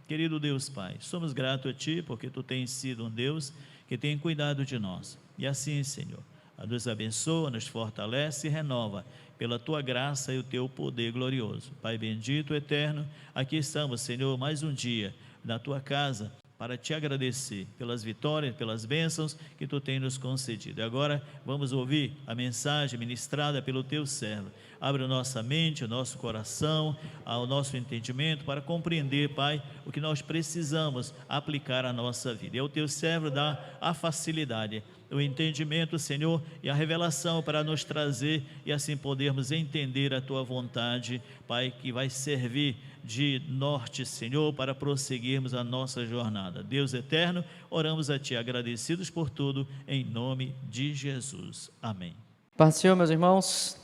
Querido Deus Pai, somos gratos a Ti porque Tu tens sido um Deus que tem cuidado de nós. E assim, Senhor, nos abençoa, nos fortalece e renova pela Tua graça e o Teu poder glorioso. Pai bendito, eterno, aqui estamos, Senhor, mais um dia na Tua casa, para Te agradecer pelas vitórias, pelas bênçãos que Tu tens nos concedido. E agora vamos ouvir a mensagem ministrada pelo Teu servo. Abre a nossa mente, o nosso coração, o nosso entendimento, para compreender, Pai, o que nós precisamos aplicar à nossa vida. E o Teu servo dá a facilidade, o entendimento, Senhor, e a revelação para nos trazer e assim podermos entender a Tua vontade, Pai, que vai servir de norte, Senhor, para prosseguirmos a nossa jornada. Deus eterno, oramos a Ti agradecidos por tudo, em nome de Jesus. Amém. Paz do Senhor, meus irmãos.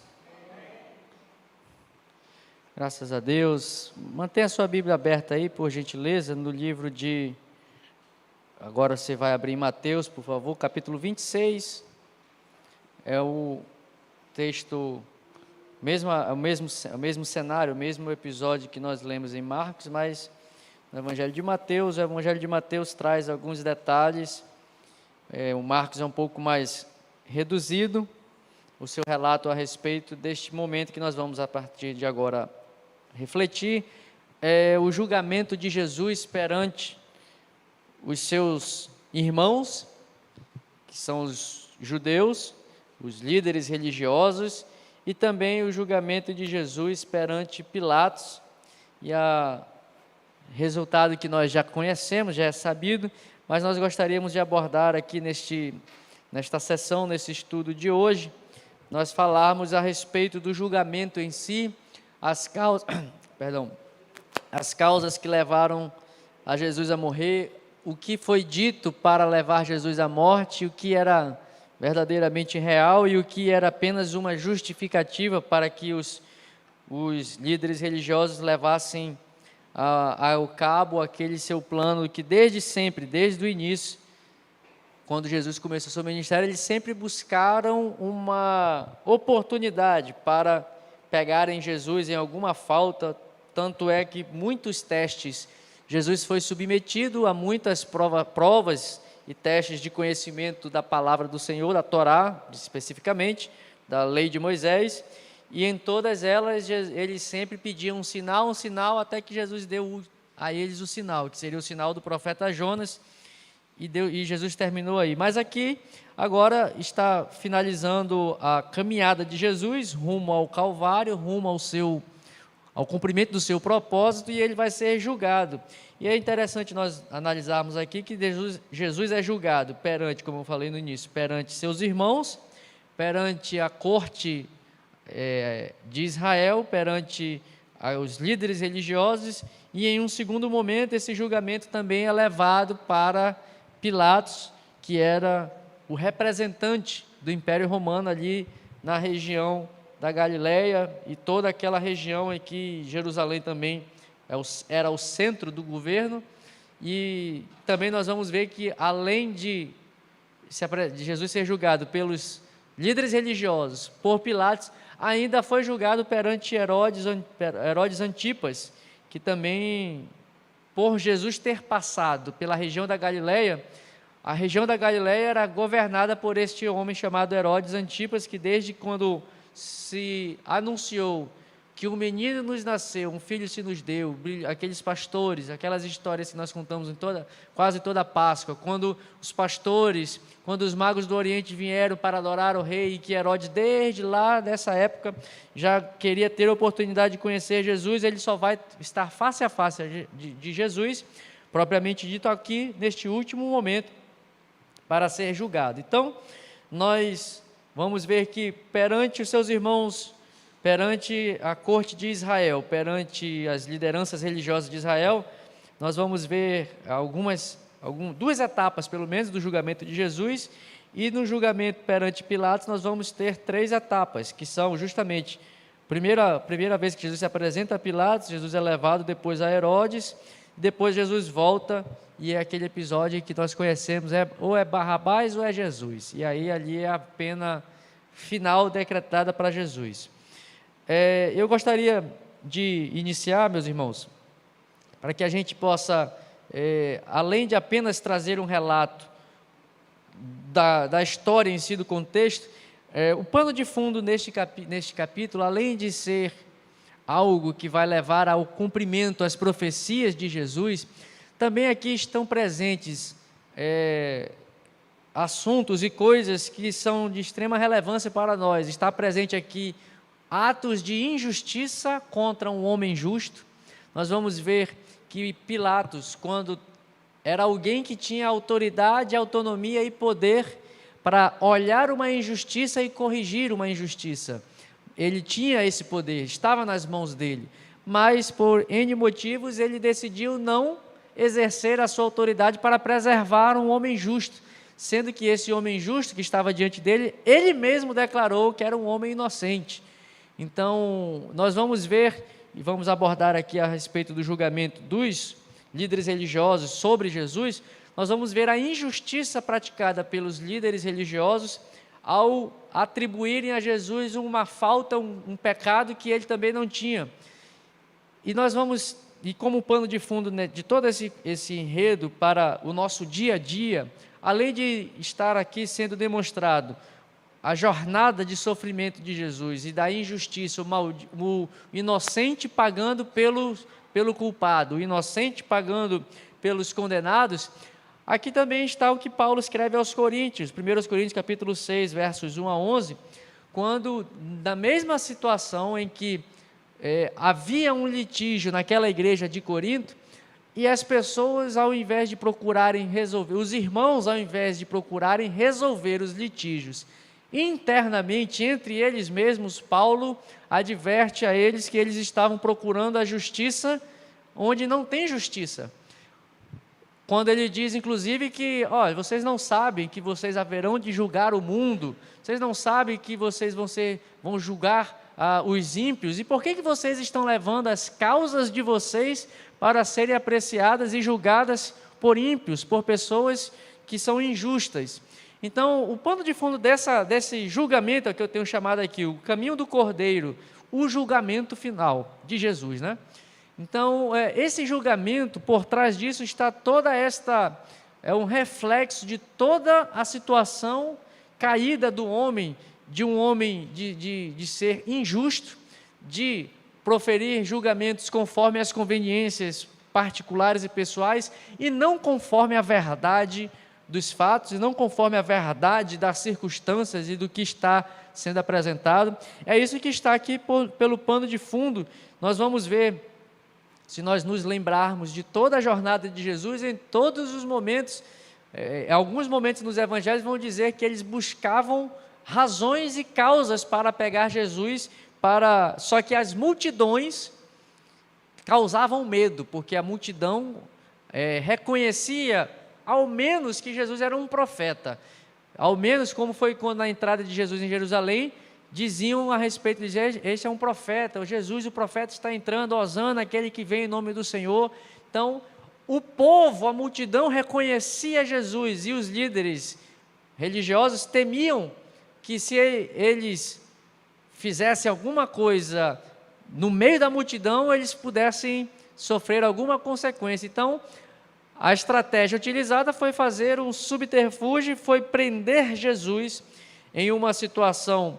Graças a Deus. Mantenha a sua Bíblia aberta aí, por gentileza, no livro de... Agora você vai abrir em Mateus, por favor, capítulo 26. É o texto, o mesmo cenário, o mesmo episódio que nós lemos em Marcos, mas no Evangelho de Mateus, o Evangelho de Mateus traz alguns detalhes. O Marcos é um pouco mais reduzido, o seu relato a respeito deste momento que nós vamos, a partir de agora, refletir, o julgamento de Jesus perante os seus irmãos, que são os judeus, os líderes religiosos, e também o julgamento de Jesus perante Pilatos, e o resultado que nós já conhecemos, já é sabido, mas nós gostaríamos de abordar aqui nesta sessão, nesse estudo de hoje, nós falarmos a respeito do julgamento em si, as causas que levaram a Jesus a morrer, o que foi dito para levar Jesus à morte, o que era verdadeiramente real e o que era apenas uma justificativa para que os líderes religiosos levassem ao cabo aquele seu plano que desde sempre, desde o início, quando Jesus começou seu ministério, eles sempre buscaram uma oportunidade para pegarem Jesus em alguma falta, tanto é que muitos testes, Jesus foi submetido a muitas provas e testes de conhecimento da palavra do Senhor, da Torá, especificamente, da lei de Moisés, e em todas elas eles sempre pediam um sinal, até que Jesus deu a eles o sinal, que seria o sinal do profeta Jonas, e Jesus terminou aí. Mas aqui, agora, está finalizando a caminhada de Jesus, rumo ao Calvário, rumo ao cumprimento do seu propósito, e ele vai ser julgado. E é interessante nós analisarmos aqui que Jesus é julgado perante, como eu falei no início, perante seus irmãos, perante a corte de Israel, perante os líderes religiosos, e em um segundo momento esse julgamento também é levado para Pilatos, que era o representante do Império Romano ali na região da Galileia e toda aquela região em que Jerusalém também era o centro do governo. E também nós vamos ver que, além de Jesus ser julgado pelos líderes religiosos, por Pilatos, ainda foi julgado perante Herodes Antipas, que também, por Jesus ter passado pela região da Galileia, a região da Galileia era governada por este homem chamado Herodes Antipas, que desde quando se anunciou que um menino nos nasceu, um filho se nos deu, aqueles pastores, aquelas histórias que nós contamos em quase toda a Páscoa, quando os pastores, quando os magos do Oriente vieram para adorar o rei, e que Herodes, desde lá dessa época, já queria ter a oportunidade de conhecer Jesus, ele só vai estar face a face de Jesus, propriamente dito aqui, neste último momento, para ser julgado. Então, nós vamos ver que perante os seus irmãos, perante a corte de Israel, perante as lideranças religiosas de Israel, nós vamos ver duas etapas, pelo menos, do julgamento de Jesus, e no julgamento perante Pilatos nós vamos ter 3 etapas, que são justamente, primeira vez que Jesus se apresenta a Pilatos, Jesus é levado depois a Herodes, depois Jesus volta, e é aquele episódio que nós conhecemos, ou é Barrabás ou é Jesus, e aí ali é a pena final decretada para Jesus. Eu gostaria de iniciar, meus irmãos, para que a gente possa, além de apenas trazer um relato da história em si, do contexto, o pano de fundo neste capítulo, além de ser algo que vai levar ao cumprimento as profecias de Jesus, também aqui estão presentes assuntos e coisas que são de extrema relevância para nós. Está presente aqui atos de injustiça contra um homem justo. Nós vamos ver que Pilatos, quando era alguém que tinha autoridade, autonomia e poder para olhar uma injustiça e corrigir uma injustiça, ele tinha esse poder, estava nas mãos dele, mas por N motivos ele decidiu não exercer a sua autoridade para preservar um homem justo, sendo que esse homem justo que estava diante dele, ele mesmo declarou que era um homem inocente. Então, nós vamos ver e vamos abordar aqui a respeito do julgamento dos líderes religiosos sobre Jesus. Nós vamos ver a injustiça praticada pelos líderes religiosos ao atribuírem a Jesus uma falta, um pecado que ele também não tinha. E nós vamos, e como pano de fundo, né, de todo esse enredo para o nosso dia a dia, além de estar aqui sendo demonstrado a jornada de sofrimento de Jesus e da injustiça, o inocente pagando pelo culpado, o inocente pagando pelos condenados, aqui também está o que Paulo escreve aos Coríntios, 1 Coríntios capítulo 6, versos 1 a 11, quando, na mesma situação em que havia um litígio naquela igreja de Corinto, e as pessoas, ao invés de procurarem resolver, os irmãos, ao invés de procurarem resolver os litígios internamente, entre eles mesmos, Paulo adverte a eles que eles estavam procurando a justiça onde não tem justiça. Quando ele diz, inclusive, que vocês não sabem que vocês haverão de julgar o mundo, vocês não sabem que vocês vão julgar os ímpios, e por que vocês estão levando as causas de vocês para serem apreciadas e julgadas por ímpios, por pessoas que são injustas? Então, o pano de fundo desse julgamento que eu tenho chamado aqui, o caminho do Cordeiro, o julgamento final de Jesus, né? Então, esse julgamento, por trás disso está toda um reflexo de toda a situação caída do homem, de um homem de ser injusto, de proferir julgamentos conforme as conveniências particulares e pessoais, e não conforme a verdade dos fatos, e não conforme a verdade das circunstâncias e do que está sendo apresentado. É isso que está aqui pelo pano de fundo. Nós vamos ver, se nós nos lembrarmos de toda a jornada de Jesus, em todos os momentos, alguns momentos nos evangelhos vão dizer que eles buscavam razões e causas para pegar Jesus, só que as multidões causavam medo, porque a multidão reconhecia ao menos que Jesus era um profeta, ao menos como foi quando na entrada de Jesus em Jerusalém, diziam a respeito de este é um profeta, o Jesus, o profeta está entrando, hosana, aquele que vem em nome do Senhor. Então, o povo, a multidão reconhecia Jesus, e os líderes religiosos temiam que se eles fizessem alguma coisa no meio da multidão, eles pudessem sofrer alguma consequência. Então, a estratégia utilizada foi fazer um subterfúgio, foi prender Jesus em uma situação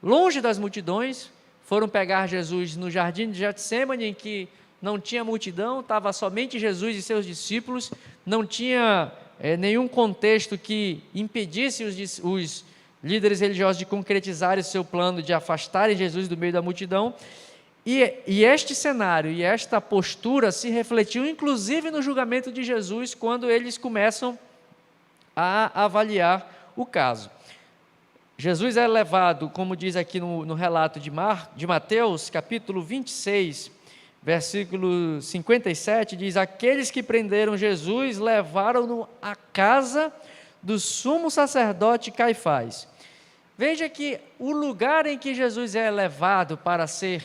longe das multidões. Foram pegar Jesus no jardim de Getsêmani, em que não tinha multidão, estava somente Jesus e seus discípulos, não tinha nenhum contexto que impedisse os líderes religiosos de concretizarem seu plano de afastarem Jesus do meio da multidão. E este cenário e esta postura se refletiu inclusive no julgamento de Jesus, quando eles começam a avaliar o caso. Jesus é levado, como diz aqui no relato de Mateus, capítulo 26, versículo 57, diz: aqueles que prenderam Jesus levaram-no à casa do sumo sacerdote Caifás. Veja que o lugar em que Jesus é levado para ser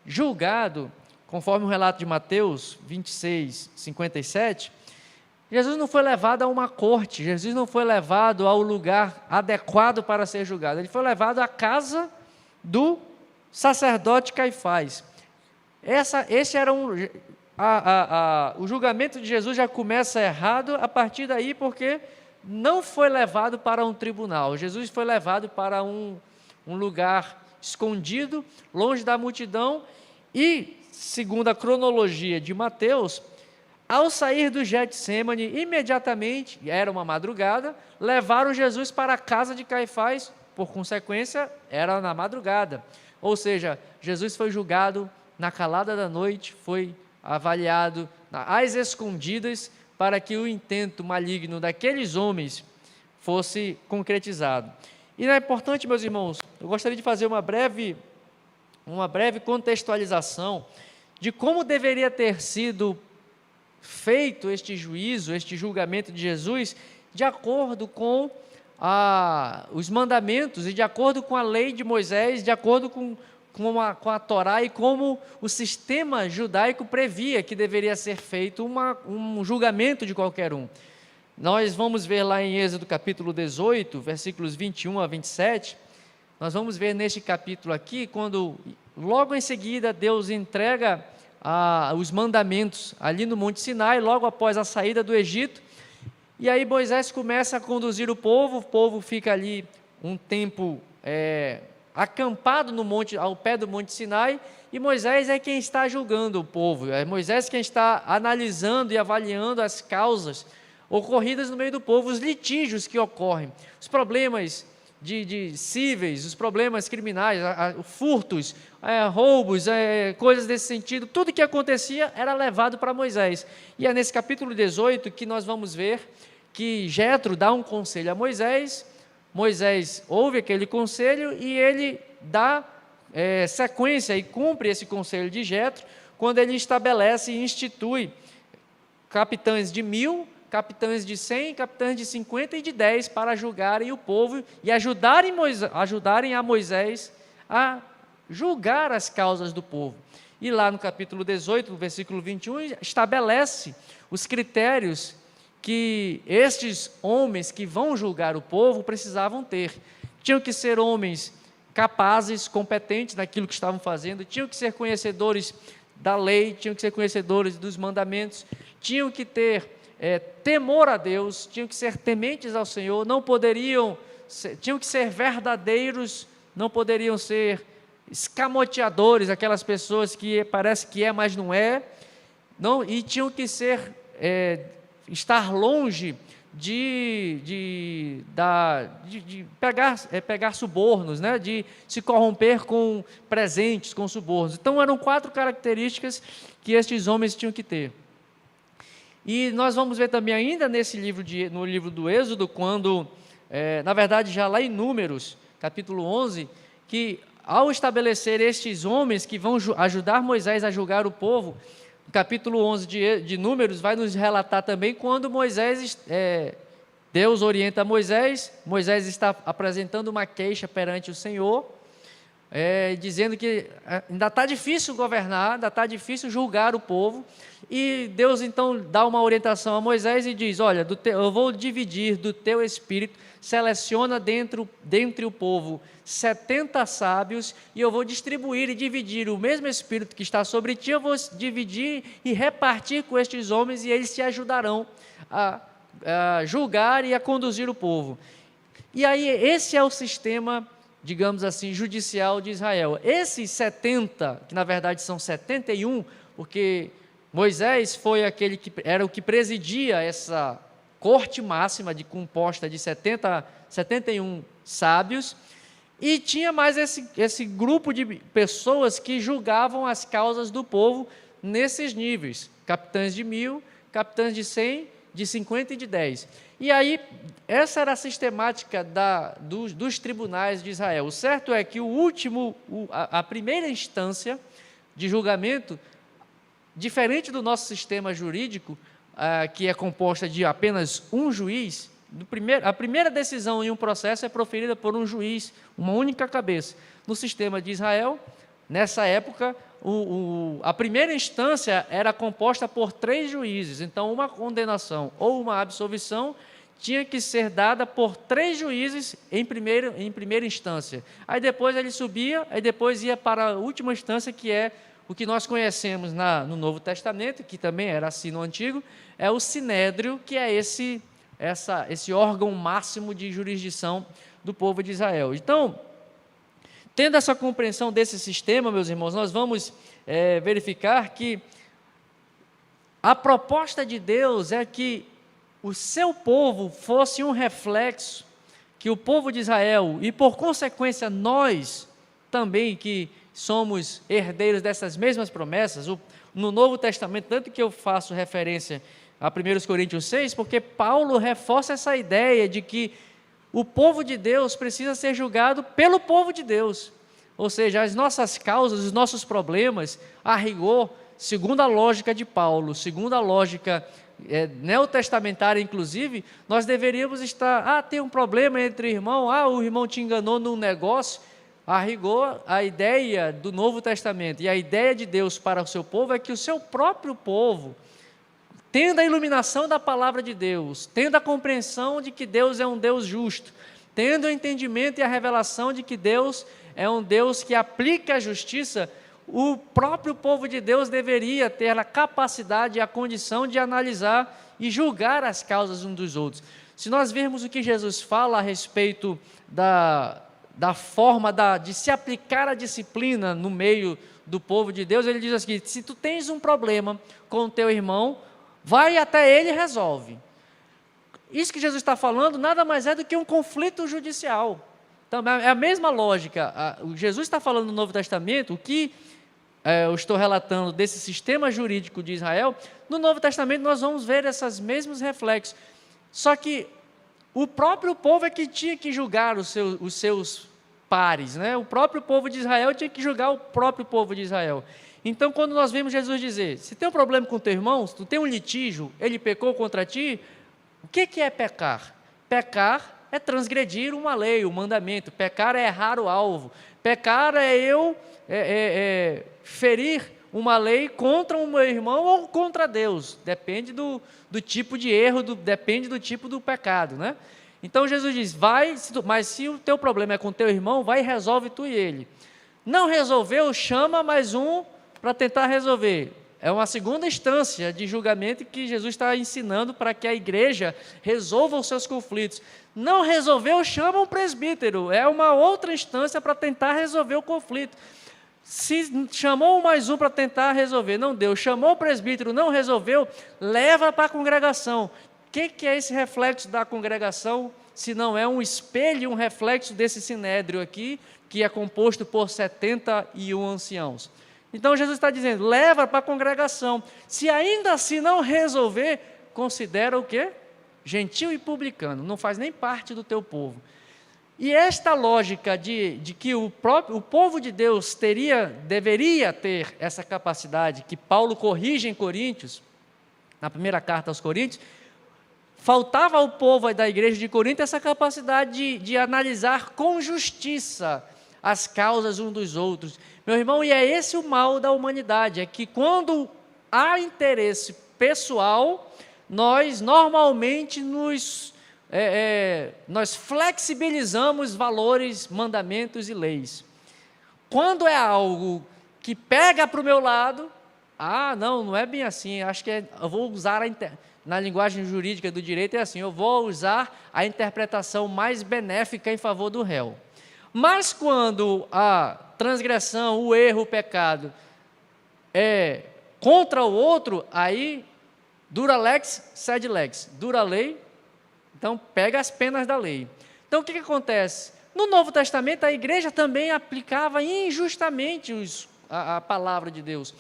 julgado, conforme o relato de Mateus 26, 57, Jesus não foi levado a uma corte, Jesus não foi levado ao lugar adequado para ser julgado, ele foi levado à casa do sacerdote Caifás. o julgamento de Jesus já começa errado a partir daí, porque não foi levado para um tribunal. Jesus foi levado para um lugar escondido, longe da multidão, e, segundo a cronologia de Mateus, ao sair do Getsêmani, imediatamente, era uma madrugada, levaram Jesus para a casa de Caifás, por consequência, era na madrugada. Ou seja, Jesus foi julgado na calada da noite, foi avaliado às escondidas, para que o intento maligno daqueles homens fosse concretizado. E é importante, meus irmãos, eu gostaria de fazer uma breve contextualização de como deveria ter sido feito este juízo, este julgamento de Jesus, de acordo com os mandamentos e de acordo com a lei de Moisés, de acordo com a Torá e como o sistema judaico previa que deveria ser feito um julgamento de qualquer um. Nós vamos ver lá em Êxodo capítulo 18, versículos 21 a 27, nós vamos ver neste capítulo aqui, quando logo em seguida Deus entrega os mandamentos ali no Monte Sinai, logo após a saída do Egito, e aí Moisés começa a conduzir o povo fica ali um tempo acampado ao pé do Monte Sinai, e Moisés é quem está julgando o povo, é Moisés quem está analisando e avaliando as causas ocorridas no meio do povo, os litígios que ocorrem, os problemas de cíveis, os problemas criminais, furtos, roubos, coisas desse sentido, tudo que acontecia era levado para Moisés. E é nesse capítulo 18 que nós vamos ver que Jetro dá um conselho a Moisés, Moisés ouve aquele conselho e ele dá sequência e cumpre esse conselho de Jetro, quando ele estabelece e institui capitães de 1000, capitães de 100, capitães de 50 e de 10 para julgarem o povo e ajudarem a Moisés a julgar as causas do povo. E lá no capítulo 18, no versículo 21, estabelece os critérios que estes homens que vão julgar o povo precisavam ter. Tinham que ser homens capazes, competentes naquilo que estavam fazendo, tinham que ser conhecedores da lei, tinham que ser conhecedores dos mandamentos, tinham que ter temor a Deus, tinham que ser tementes ao Senhor, tinham que ser verdadeiros, não poderiam ser escamoteadores, aquelas pessoas que parece que mas não é, e tinham que estar longe de pegar subornos, de se corromper com presentes, com subornos. Então eram 4 características que estes homens tinham que ter. E nós vamos ver também ainda no livro do Êxodo, quando, na verdade já lá em Números, capítulo 11, que ao estabelecer estes homens que vão ajudar Moisés a julgar o povo, no capítulo 11 de Números vai nos relatar também quando Deus orienta Moisés está apresentando uma queixa perante o Senhor, dizendo que ainda está difícil governar, ainda está difícil julgar o povo, e Deus então dá uma orientação a Moisés e diz, olha, eu vou dividir do teu espírito, seleciona dentre o povo 70 sábios, e eu vou distribuir e dividir o mesmo espírito que está sobre ti, eu vou dividir e repartir com estes homens, e eles te ajudarão a julgar e a conduzir o povo. E aí esse é o sistema, digamos assim, judicial de Israel. Esses 70, que na verdade são 71, porque Moisés foi aquele que era o que presidia essa corte máxima composta de 71 sábios, e tinha mais esse grupo de pessoas que julgavam as causas do povo nesses níveis, capitães de 1000, capitães de 100, de 50 e de 10. E aí, essa era a sistemática dos tribunais de Israel. O certo é que a primeira instância de julgamento, diferente do nosso sistema jurídico, que é composta de apenas um juiz, a primeira decisão em um processo é proferida por um juiz, uma única cabeça. No sistema de Israel, nessa época, a primeira instância era composta por 3 juízes, então uma condenação ou uma absolvição tinha que ser dada por 3 juízes em primeira instância. Aí depois ele subia, aí depois ia para a última instância, que é o que nós conhecemos no Novo Testamento, que também era assim no Antigo, é o Sinédrio, que é esse órgão máximo de jurisdição do povo de Israel. Então, tendo essa compreensão desse sistema, meus irmãos, nós vamos verificar que a proposta de Deus é que o seu povo fosse um reflexo, que o povo de Israel, e por consequência nós também, que somos herdeiros dessas mesmas promessas, no Novo Testamento, tanto que eu faço referência a 1 Coríntios 6, porque Paulo reforça essa ideia de que o povo de Deus precisa ser julgado pelo povo de Deus, ou seja, as nossas causas, os nossos problemas, a rigor, segundo a lógica de Paulo, segundo a lógica neotestamentária inclusive, nós deveríamos estar, tem um problema entre irmão, o irmão te enganou num negócio. A rigor, a ideia do Novo Testamento e a ideia de Deus para o seu povo é que o seu próprio povo, tendo a iluminação da palavra de Deus, tendo a compreensão de que Deus é um Deus justo, tendo o entendimento e a revelação de que Deus é um Deus que aplica a justiça, o próprio povo de Deus deveria ter a capacidade e a condição de analisar e julgar as causas uns dos outros. Se nós virmos o que Jesus fala a respeito da forma de se aplicar a disciplina no meio do povo de Deus, ele diz assim: se tu tens um problema com o teu irmão, vai até ele e resolve. Isso que Jesus está falando nada mais é do que um conflito judicial. Então, é a mesma lógica. Jesus está falando no Novo Testamento, o que eu estou relatando desse sistema jurídico de Israel, no Novo Testamento nós vamos ver esses mesmos reflexos. Só que o próprio povo é que tinha que julgar os seus pares, né? O próprio povo de Israel tinha que julgar o próprio povo de Israel. Então, quando nós vemos Jesus dizer, se tem um problema com o teu irmão, se tu tem um litígio, ele pecou contra ti, o que é pecar? Pecar é transgredir uma lei, um mandamento. Pecar é errar o alvo. Pecar é eu ferir uma lei contra o meu irmão ou contra Deus. Depende do tipo de erro, depende do tipo do pecado, né? Então Jesus diz, mas se o teu problema é com o teu irmão, vai e resolve tu e ele. Não resolveu, chama mais um para tentar resolver. É uma segunda instância de julgamento que Jesus está ensinando para que a igreja resolva os seus conflitos. Não resolveu, chama um presbítero. É uma outra instância para tentar resolver o conflito. Se chamou mais um para tentar resolver, não deu. Chamou o presbítero, não resolveu, leva para a congregação. O que é esse reflexo da congregação, se não é um espelho, um reflexo desse sinédrio aqui, que é composto por 71 anciãos? Então Jesus está dizendo, leva para a congregação. Se ainda assim não resolver, considera o quê? Gentil e publicano, não faz nem parte do teu povo. E esta lógica de que o povo de Deus deveria ter essa capacidade, que Paulo corrige em Coríntios, na primeira carta aos Coríntios, faltava ao povo da igreja de Corinto essa capacidade de analisar com justiça as causas uns dos outros. Meu irmão, e é esse o mal da humanidade, é que quando há interesse pessoal, nós normalmente nós flexibilizamos valores, mandamentos e leis. Quando é algo que pega para o meu lado, não é bem assim, acho que eu vou usar na linguagem jurídica do direito é assim, eu vou usar a interpretação mais benéfica em favor do réu. Mas quando a transgressão, o erro, o pecado é contra o outro, aí dura lex, sed lex, dura a lei, então pega as penas da lei. Então o que acontece? No Novo Testamento a igreja também aplicava injustamente a palavra de Deus.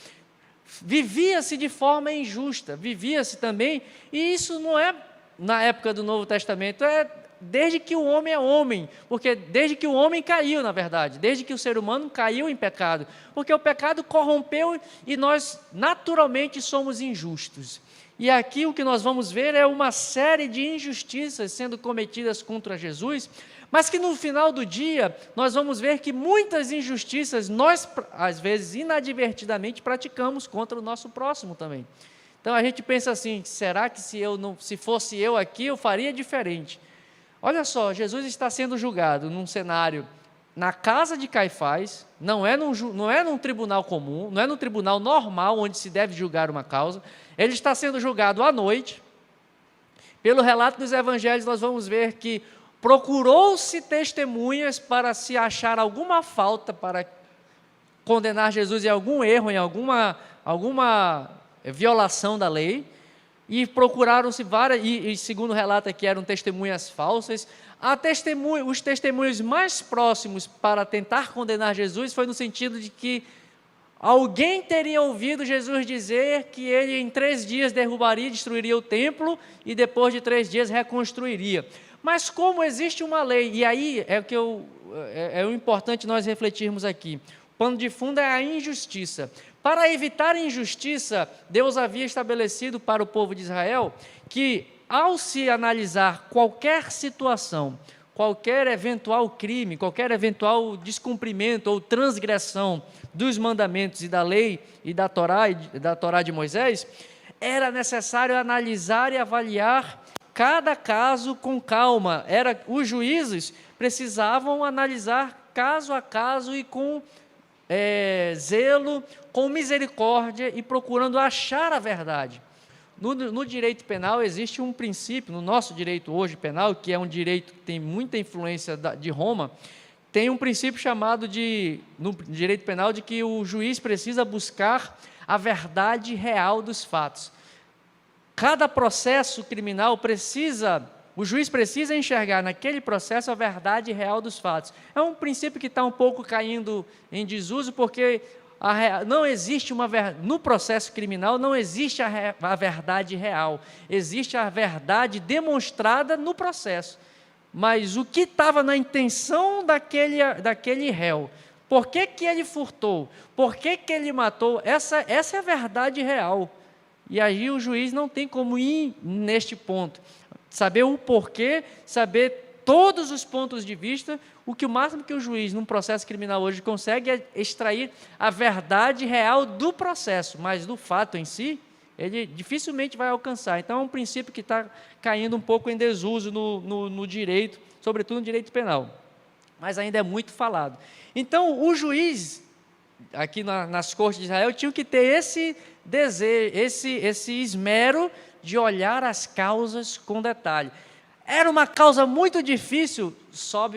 Vivia-se de forma injusta, vivia-se também, e isso não é na época do Novo Testamento, é desde que o homem é homem, porque desde que o homem caiu, na verdade, desde que o ser humano caiu em pecado, porque o pecado corrompeu e nós naturalmente somos injustos. E aqui o que nós vamos ver é uma série de injustiças sendo cometidas contra Jesus, mas que no final do dia nós vamos ver que muitas injustiças nós, às vezes, inadvertidamente praticamos contra o nosso próximo também. Então a gente pensa assim, será que se fosse eu aqui, eu faria diferente? Olha só, Jesus está sendo julgado num cenário na casa de Caifás, não é num tribunal comum, não é num tribunal normal onde se deve julgar uma causa. Ele está sendo julgado à noite. Pelo relato dos evangelhos, nós vamos ver que procurou-se testemunhas para se achar alguma falta, para condenar Jesus em algum erro, em alguma violação da lei, e procuraram-se várias, e segundo o relato aqui, eram testemunhas falsas. Os testemunhos mais próximos para tentar condenar Jesus foi no sentido de que alguém teria ouvido Jesus dizer que ele em 3 dias derrubaria e destruiria o templo e depois de 3 dias reconstruiria. Mas como existe uma lei, e aí é o importante nós refletirmos aqui, o pano de fundo é a injustiça. Para evitar injustiça, Deus havia estabelecido para o povo de Israel que, ao se analisar qualquer situação, qualquer eventual crime, qualquer eventual descumprimento ou transgressão dos mandamentos e da lei e da Torá de Moisés, era necessário analisar e avaliar cada caso com calma. Os juízes precisavam analisar caso a caso e com zelo, com misericórdia e procurando achar a verdade. No direito penal existe um princípio, no nosso direito hoje penal, que é um direito que tem muita influência de Roma, tem um princípio chamado no direito penal, de que o juiz precisa buscar a verdade real dos fatos. Cada processo criminal o juiz precisa enxergar naquele processo a verdade real dos fatos. É um princípio que está um pouco caindo em desuso, porque não existe no processo criminal não existe a verdade real, existe a verdade demonstrada no processo. Mas o que estava na intenção daquele réu? Por que ele furtou? Por que ele matou? Essa é a verdade real. E aí o juiz não tem como ir neste ponto. Saber o porquê, saber todos os pontos de vista. O máximo que o juiz, num processo criminal hoje, consegue é extrair a verdade real do processo, mas do fato em si, ele dificilmente vai alcançar. Então, é um princípio que está caindo um pouco em desuso no direito, sobretudo no direito penal. Mas ainda é muito falado. Então, o juiz, aqui nas cortes de Israel, tinha que ter esse desejo, esse esmero de olhar as causas com detalhe. Era uma causa muito difícil,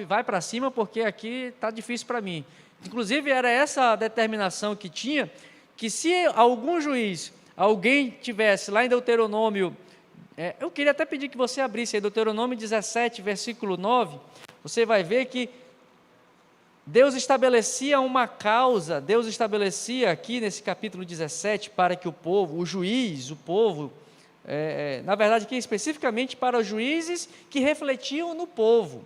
vai para cima, porque aqui está difícil para mim. Inclusive, era essa a determinação que tinha, que se algum juiz, alguém tivesse lá em Deuteronômio, eu queria até pedir que você abrisse aí, Deuteronômio 17, versículo 9, você vai ver que Deus estabelecia uma causa, Deus estabelecia aqui nesse capítulo 17, para que o povo, na verdade aqui especificamente para os juízes que refletiam no povo,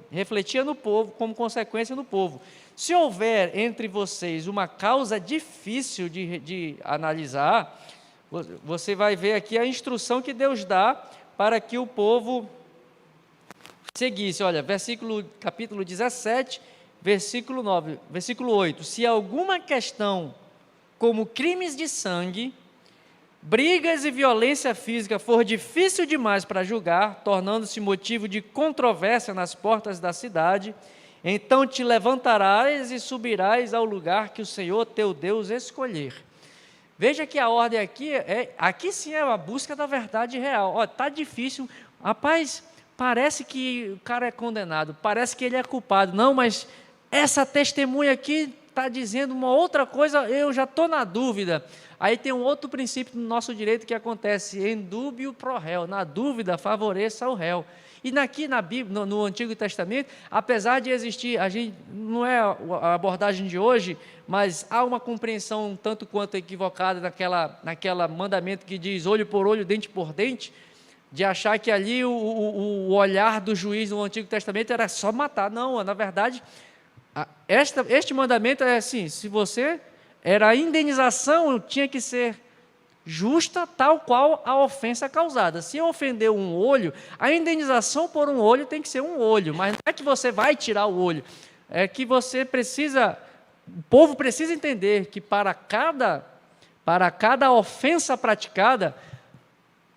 como consequência no povo. Se houver entre vocês uma causa difícil de analisar, você vai ver aqui a instrução que Deus dá para que o povo seguisse. Olha, capítulo 17, versículo 9, versículo 8. Se alguma questão como crimes de sangue, brigas e violência física for difícil demais para julgar, tornando-se motivo de controvérsia nas portas da cidade, então te levantarás e subirás ao lugar que o Senhor teu Deus escolher. Veja que a ordem aqui sim é a busca da verdade real. Está difícil, rapaz, parece que o cara é condenado, parece que ele é culpado. Não, mas essa testemunha aqui está dizendo uma outra coisa, eu já estou na dúvida. Aí tem um outro princípio no nosso direito que acontece, em dúbio pro réu, na dúvida favoreça o réu. E aqui na Bíblia, no Antigo Testamento, apesar de existir, não é a abordagem de hoje, mas há uma compreensão um tanto quanto equivocada naquela mandamento que diz olho por olho, dente por dente, de achar que ali o olhar do juiz no Antigo Testamento era só matar. Não, na verdade, este mandamento é assim, a indenização tinha que ser justa, tal qual a ofensa causada. Se ofendeu um olho, a indenização por um olho tem que ser um olho, mas não é que você vai tirar o olho, é que o povo precisa entender que para cada ofensa praticada,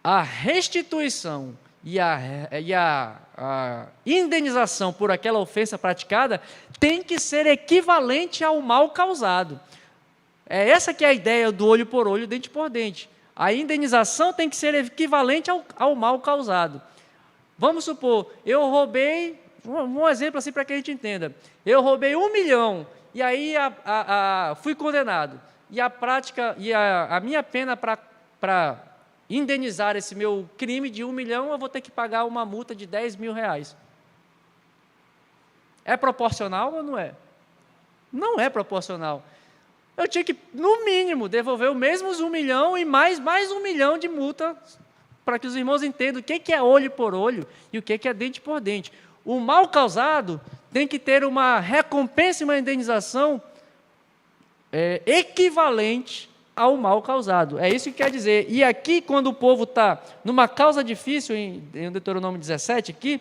a restituição e a indenização por aquela ofensa praticada tem que ser equivalente ao mal causado. É essa que é a ideia do olho por olho, dente por dente. A indenização tem que ser equivalente ao mal causado. Vamos supor, eu roubei, um exemplo assim para que a gente entenda, eu roubei 1 milhão, e aí fui condenado, e a minha pena para indenizar esse meu crime de 1 milhão, eu vou ter que pagar uma multa de 10 mil reais. É proporcional ou não é? Não é proporcional. Eu tinha que, no mínimo, devolver o mesmo 1 milhão e mais 1 milhão de multa, para que os irmãos entendam o que é olho por olho e o que é dente por dente. O mal causado tem que ter uma recompensa e uma indenização equivalente ao mal causado. É isso que quer dizer. E aqui, quando o povo está numa causa difícil, em Deuteronômio 17, aqui,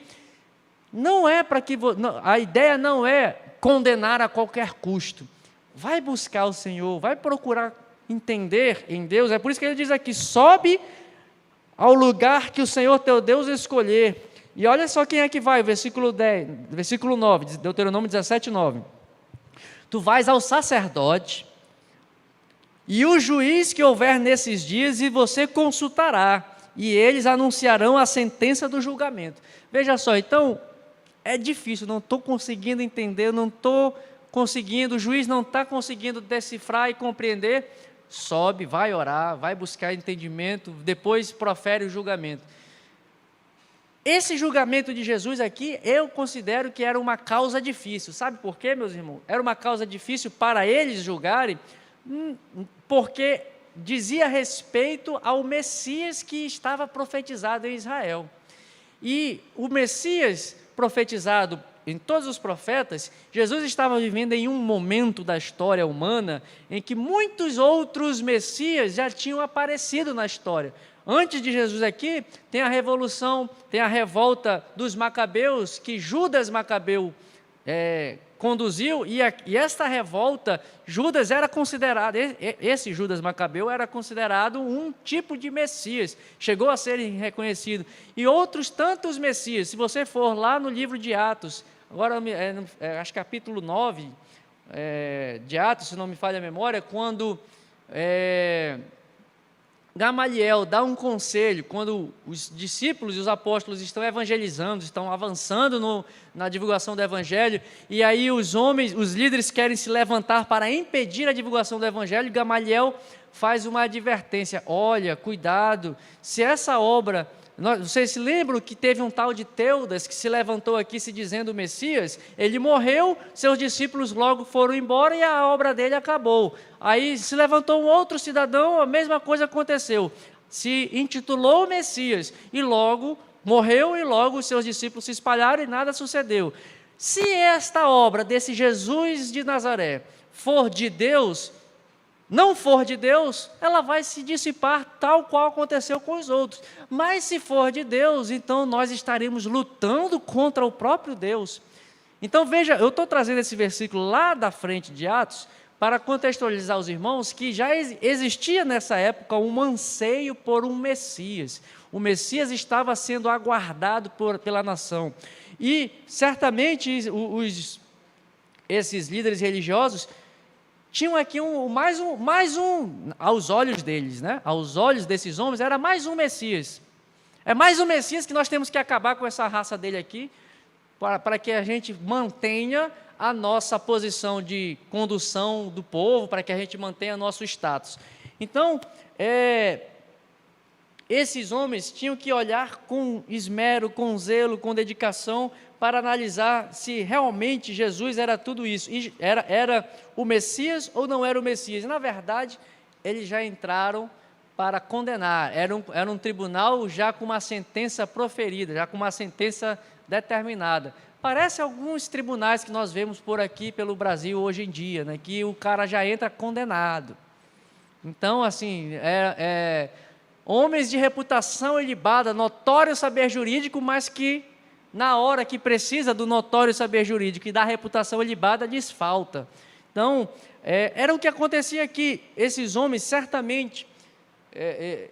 não é para que... a ideia não é condenar a qualquer custo. Vai buscar o Senhor, vai procurar entender em Deus. É por isso que ele diz aqui, sobe ao lugar que o Senhor teu Deus escolher. E olha só quem é que vai, versículo 9, Deuteronômio 17, 9. Tu vais ao sacerdote e o juiz que houver nesses dias, e você consultará, e eles anunciarão a sentença do julgamento. Veja só, então, é difícil, não estou conseguindo entender, não estou conseguindo, o juiz não está conseguindo decifrar e compreender, sobe, vai orar, vai buscar entendimento, depois profere o julgamento. Esse julgamento de Jesus aqui, eu considero que era uma causa difícil. Sabe por quê, meus irmãos? Era uma causa difícil para eles julgarem, porque dizia respeito ao Messias que estava profetizado em Israel. E o Messias profetizado em todos os profetas, Jesus estava vivendo em um momento da história humana em que muitos outros Messias já tinham aparecido na história. Antes de Jesus aqui, tem a revolução, tem a revolta dos Macabeus, que Judas Macabeu conduziu, e esta revolta, Judas era considerado, esse Judas Macabeu era considerado um tipo de Messias, chegou a ser reconhecido. E outros tantos Messias, se você for lá no livro de Atos, agora acho que capítulo 9 de Atos, se não me falha a memória, quando Gamaliel dá um conselho, quando os discípulos e os apóstolos estão evangelizando, estão avançando na divulgação do evangelho, e aí os líderes querem se levantar para impedir a divulgação do evangelho, Gamaliel faz uma advertência, olha, cuidado, se essa obra... Vocês se lembram que teve um tal de Teudas que se levantou aqui se dizendo Messias? Ele morreu, seus discípulos logo foram embora e a obra dele acabou. Aí se levantou um outro cidadão, a mesma coisa aconteceu. Se intitulou Messias e logo morreu e logo os seus discípulos se espalharam e nada sucedeu. Se esta obra desse Jesus de Nazaré for de Deus, não for de Deus, ela vai se dissipar tal qual aconteceu com os outros. Mas se for de Deus, então nós estaremos lutando contra o próprio Deus. Então veja, eu estou trazendo esse versículo lá da frente de Atos, para contextualizar os irmãos que já existia nessa época um anseio por um Messias. O Messias estava sendo aguardado pela nação. E certamente esses líderes religiosos tinham aqui mais um, aos olhos deles, né? Aos olhos desses homens, era mais um Messias. É mais um Messias que nós temos que acabar com essa raça dele aqui, para que a gente mantenha a nossa posição de condução do povo, para que a gente mantenha nosso status. Então, esses homens tinham que olhar com esmero, com zelo, com dedicação, para analisar se realmente Jesus era tudo isso, era o Messias ou não era o Messias. E, na verdade, eles já entraram para condenar, era um tribunal já com uma sentença proferida, já com uma sentença determinada. Parece alguns tribunais que nós vemos por aqui, pelo Brasil, hoje em dia, né, que o cara já entra condenado. Então, assim, homens de reputação ilibada, notório saber jurídico, mas que na hora que precisa do notório saber jurídico e da reputação ilibada, lhes falta. Então, era o que acontecia aqui. Esses homens, certamente,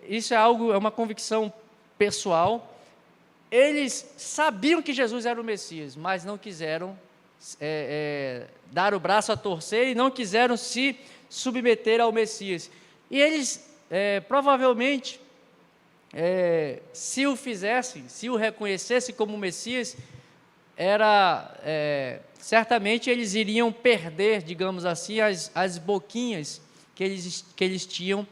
isso é uma convicção pessoal, eles sabiam que Jesus era o Messias, mas não quiseram dar o braço a torcer e não quiseram se submeter ao Messias. E eles, provavelmente, se o fizessem, se o reconhecessem como Messias, certamente eles iriam perder, digamos assim, as boquinhas que eles tinham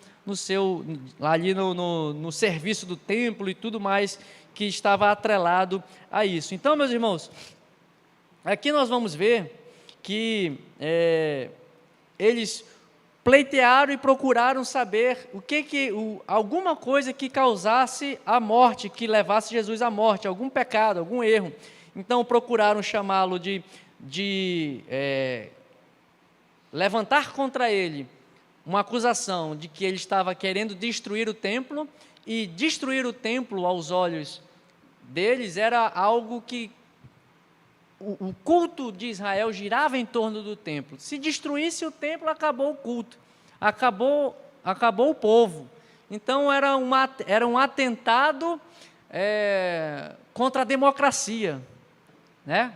ali no serviço do templo e tudo mais que estava atrelado a isso. Então, meus irmãos, aqui nós vamos ver que eles pleitearam e procuraram saber alguma coisa que causasse a morte, que levasse Jesus à morte, algum pecado, algum erro. Então procuraram chamá-lo de levantar contra ele uma acusação de que ele estava querendo destruir o templo, e destruir o templo aos olhos deles era algo que o culto de Israel girava em torno do templo. Se destruísse o templo, acabou o culto, acabou o povo. Então era um atentado contra a democracia, né?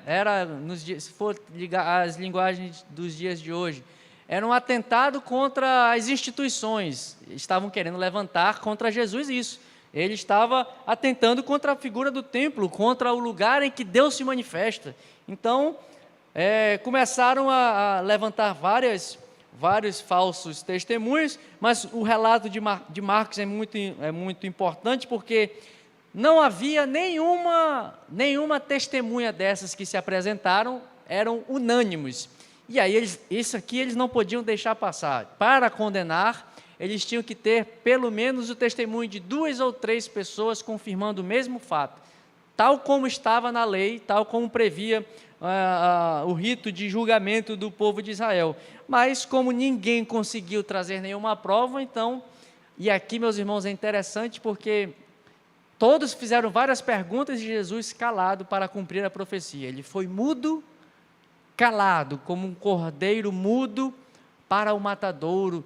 Se for ligar as linguagens dos dias de hoje, era um atentado contra as instituições. Estavam querendo levantar contra Jesus isso. Ele estava atentando contra a figura do templo, contra o lugar em que Deus se manifesta. Então, começaram a levantar vários falsos testemunhos, mas o relato de Marcos é muito importante, porque não havia nenhuma testemunha dessas que se apresentaram, eram unânimes. E aí, isso aqui eles não podiam deixar passar. Para condenar, eles tinham que ter pelo menos o testemunho de 2 ou 3 pessoas confirmando o mesmo fato, tal como estava na lei, tal como previa o rito de julgamento do povo de Israel. Mas como ninguém conseguiu trazer nenhuma prova, então, e aqui, meus irmãos, é interessante porque todos fizeram várias perguntas e Jesus calado para cumprir a profecia. Ele foi mudo, calado, como um cordeiro mudo para o matadouro,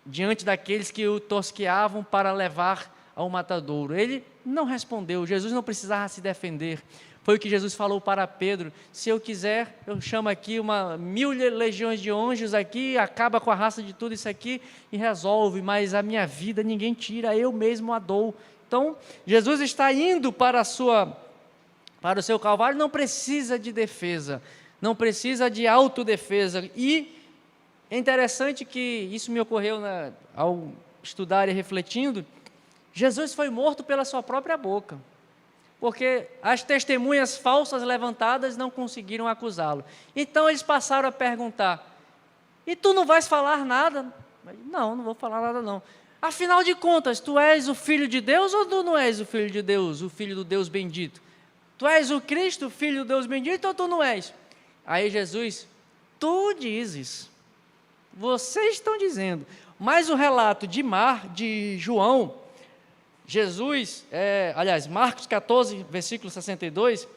diante daqueles que o tosqueavam para levar ao matadouro. Ele não respondeu, Jesus não precisava se defender. Foi o que Jesus falou para Pedro: se eu quiser, eu chamo aqui 1000 legiões de anjos aqui, acaba com a raça de tudo isso aqui e resolve, mas a minha vida ninguém tira, eu mesmo a dou. Então, Jesus está indo para o seu Calvário, não precisa de defesa, não precisa de autodefesa. E é interessante que isso me ocorreu ao estudar e refletindo. Jesus foi morto pela sua própria boca, porque as testemunhas falsas levantadas não conseguiram acusá-lo. Então eles passaram a perguntar: e tu não vais falar nada? Não vou falar nada não. Afinal de contas, tu és o Filho de Deus ou tu não és o Filho de Deus, o Filho do Deus bendito? Tu és o Cristo, o Filho do Deus bendito, ou tu não és? Aí Jesus: tu dizes, vocês estão dizendo. Mas o relato de João, Jesus, Marcos 14, versículo 62,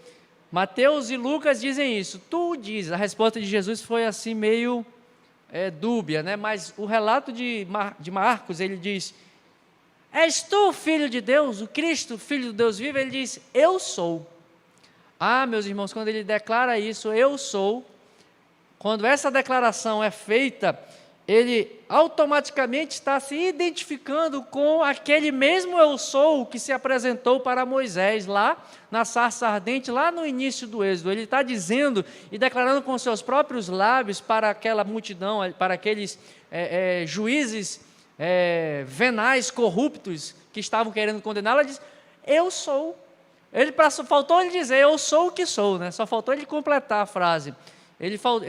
Mateus e Lucas dizem isso: tu dizes. A resposta de Jesus foi assim meio dúbia, né? Mas o relato de Marcos, ele diz: és tu o Filho de Deus, o Cristo, Filho do Deus vivo? Ele diz: eu sou. Meus irmãos, quando ele declara isso, eu sou, quando essa declaração é feita, ele automaticamente está se identificando com aquele mesmo eu sou que se apresentou para Moisés lá na sarça ardente, lá no início do Êxodo. Ele está dizendo e declarando com seus próprios lábios para aquela multidão, para aqueles juízes venais, corruptos, que estavam querendo condená-lo. Ele diz: eu sou. Faltou ele dizer: eu sou o que sou, né? Só faltou ele completar a frase.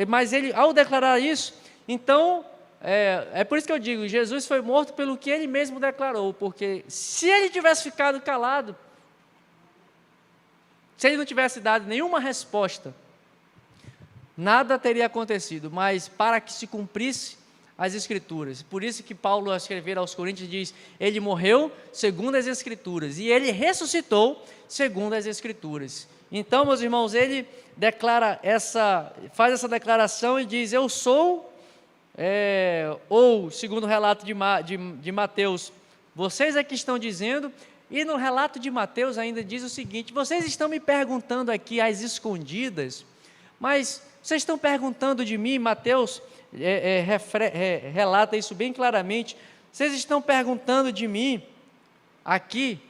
Mas ele, ao declarar isso, então, é por isso que eu digo, Jesus foi morto pelo que ele mesmo declarou, porque se ele tivesse ficado calado, se ele não tivesse dado nenhuma resposta, nada teria acontecido. Mas para que se cumprisse as Escrituras, por isso que Paulo, ao escrever aos Coríntios, diz: ele morreu segundo as Escrituras, e ele ressuscitou segundo as Escrituras. Então, meus irmãos, ele faz essa declaração e diz: eu sou, ou, segundo o relato de Mateus, vocês é que estão dizendo, E no relato de Mateus ainda diz o seguinte: vocês estão me perguntando aqui às escondidas, mas vocês estão perguntando de mim. Mateus relata isso bem claramente. Vocês estão perguntando de mim aqui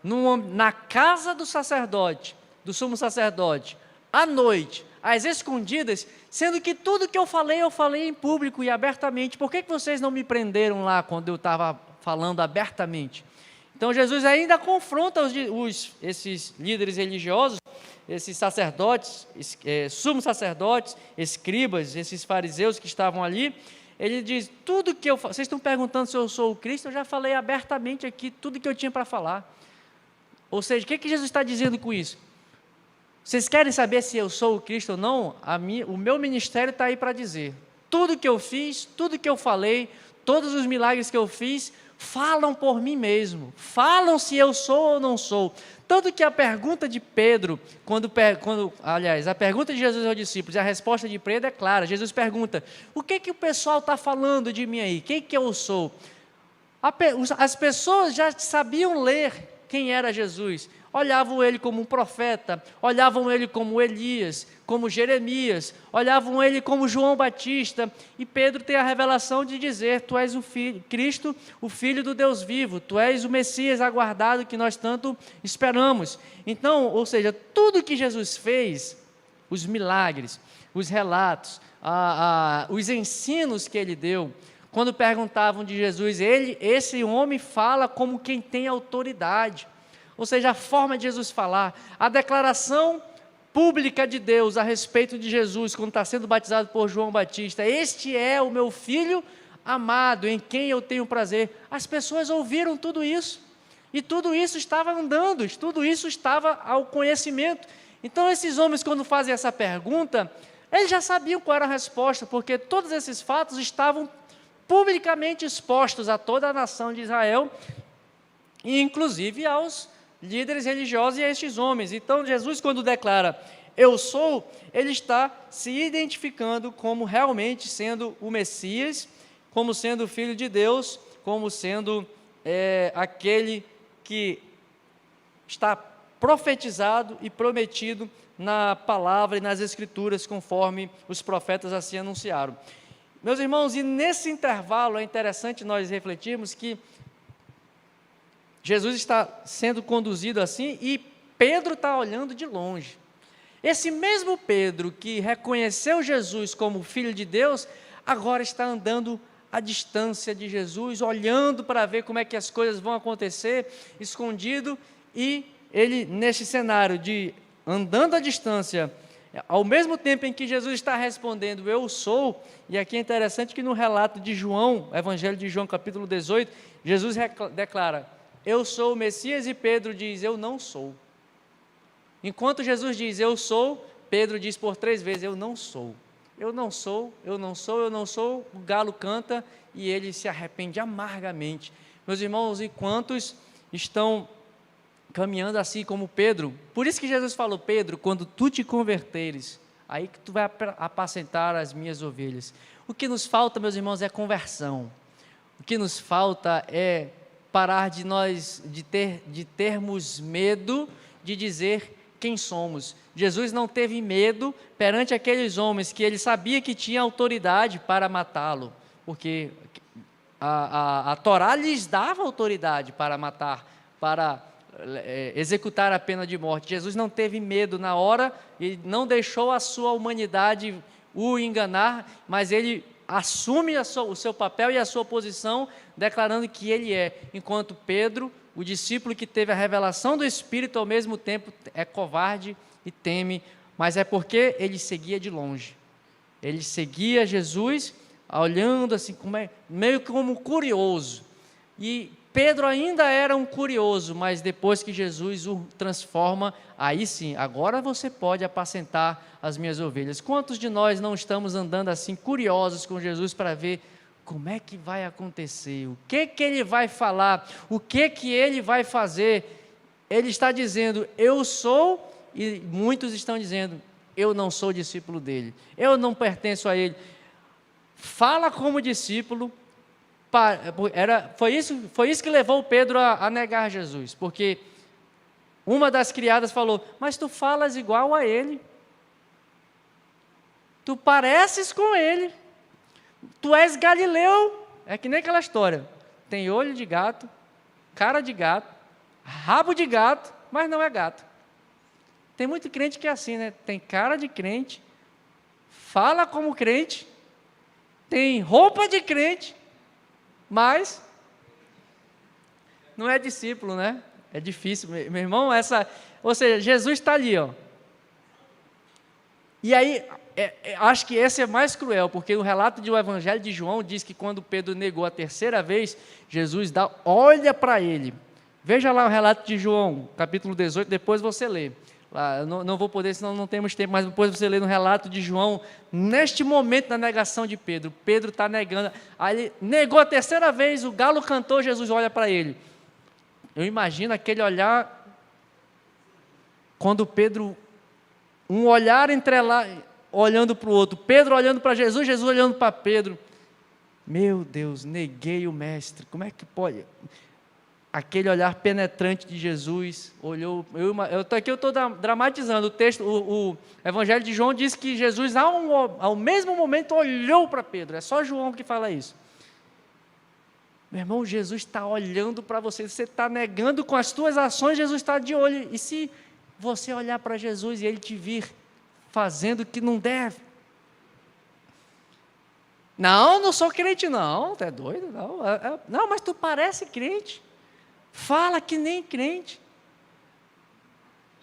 na casa do sacerdote, do sumo sacerdote, à noite, às escondidas, sendo que tudo que eu falei em público e abertamente. Por que vocês não me prenderam lá quando eu estava falando abertamente? Então Jesus ainda confronta esses líderes religiosos, esses sacerdotes, sumos sacerdotes, escribas, esses fariseus que estavam ali. Ele diz: tudo que vocês estão perguntando se eu sou o Cristo, eu já falei abertamente aqui tudo que eu tinha para falar. Ou seja, o que Jesus está dizendo com isso? Vocês querem saber se eu sou o Cristo ou não? O meu ministério está aí para dizer. Tudo que eu fiz, tudo que eu falei, todos os milagres que eu fiz, falam por mim mesmo, falam se eu sou ou não sou. Tanto que a pergunta de Pedro, aliás, a pergunta de Jesus aos discípulos e a resposta de Pedro é clara. Jesus pergunta: o que o pessoal está falando de mim aí? Quem que eu sou? As pessoas já sabiam ler quem era Jesus, olhavam ele como um profeta, olhavam ele como Elias, como Jeremias, olhavam ele como João Batista, e Pedro tem a revelação de dizer: tu és o Cristo, o Filho do Deus vivo, tu és o Messias aguardado que nós tanto esperamos. Então, ou seja, tudo que Jesus fez, os milagres, os relatos, os ensinos que ele deu, quando perguntavam de Jesus, esse homem fala como quem tem autoridade. Ou seja, a forma de Jesus falar, a declaração pública de Deus a respeito de Jesus, quando está sendo batizado por João Batista: este é o meu filho amado, em quem eu tenho prazer. As pessoas ouviram tudo isso, e tudo isso estava andando, tudo isso estava ao conhecimento. Então esses homens, quando fazem essa pergunta, eles já sabiam qual era a resposta, porque todos esses fatos estavam publicamente expostos a toda a nação de Israel, e inclusive aos líderes religiosos e a estes homens. Então Jesus, quando declara eu sou, ele está se identificando como realmente sendo o Messias, como sendo o Filho de Deus, como sendo aquele que está profetizado e prometido na palavra e nas Escrituras, conforme os profetas assim anunciaram. Meus irmãos, e nesse intervalo é interessante nós refletirmos que Jesus está sendo conduzido assim e Pedro está olhando de longe. Esse mesmo Pedro que reconheceu Jesus como Filho de Deus, agora está andando à distância de Jesus, olhando para ver como é que as coisas vão acontecer, escondido, e ele, nesse cenário de andando à distância, ao mesmo tempo em que Jesus está respondendo eu sou, e aqui é interessante que no relato de João, Evangelho de João capítulo 18, Jesus declara eu sou o Messias, e Pedro diz eu não sou. Enquanto Jesus diz eu sou, Pedro diz por 3 vezes eu não sou. Eu não sou, eu não sou, eu não sou. O galo canta e ele se arrepende amargamente. Meus irmãos, e quantos estão caminhando assim como Pedro? Por isso que Jesus falou: Pedro, quando tu te converteres, aí que tu vai apacentar as minhas ovelhas. O que nos falta, meus irmãos, é conversão. O que nos falta é parar de termos medo de dizer quem somos. Jesus não teve medo perante aqueles homens que ele sabia que tinha autoridade para matá-lo, porque a Torá lhes dava autoridade para matar, para executar a pena de morte. Jesus não teve medo na hora, ele não deixou a sua humanidade o enganar, mas ele assume o seu papel e a sua posição, declarando que ele é, enquanto Pedro, o discípulo que teve a revelação do Espírito, ao mesmo tempo é covarde e teme, mas é porque ele seguia de longe. Ele seguia Jesus, olhando assim, meio como curioso. E Pedro ainda era um curioso, mas depois que Jesus o transforma, aí sim, agora você pode apacentar as minhas ovelhas. Quantos de nós não estamos andando assim, curiosos com Jesus, para ver como é que vai acontecer, o que ele vai falar, o que ele vai fazer? Ele está dizendo, eu sou, e muitos estão dizendo, eu não sou discípulo dele, eu não pertenço a ele. Fala como discípulo, foi isso que levou Pedro a negar Jesus, porque uma das criadas falou: mas tu falas igual a ele, tu pareces com ele, tu és Galileu. É que nem aquela história, tem olho de gato, cara de gato, rabo de gato, mas não é gato. Tem muito crente que é assim, né? Tem cara de crente, fala como crente, tem roupa de crente, mas não é discípulo, né? É difícil, meu irmão, ou seja, Jesus está ali, ó. E aí, acho que esse é mais cruel, porque o relato do Evangelho de João diz que quando Pedro negou a terceira vez, Jesus olha para ele. Veja lá o relato de João, capítulo 18, depois você lê. Eu não vou poder, senão não temos tempo, mas depois você lê no relato de João, neste momento da negação de Pedro. Pedro está negando, aí ele negou a terceira vez, o galo cantou, Jesus olha para ele. Eu imagino aquele olhar, quando Pedro, um olhar olhando para o outro, Pedro olhando para Jesus, Jesus olhando para Pedro. Meu Deus, neguei o mestre, como é que pode? Aquele olhar penetrante de Jesus, olhou, aqui eu estou dramatizando o texto, o Evangelho de João diz que Jesus, ao mesmo momento, olhou para Pedro, é só João que fala isso. Meu irmão, Jesus está olhando para você está negando com as tuas ações, Jesus está de olho, e se você olhar para Jesus e Ele te vir fazendo o que não deve? Não sou crente não, tu é doido? Não, mas tu parece crente. Fala que nem crente.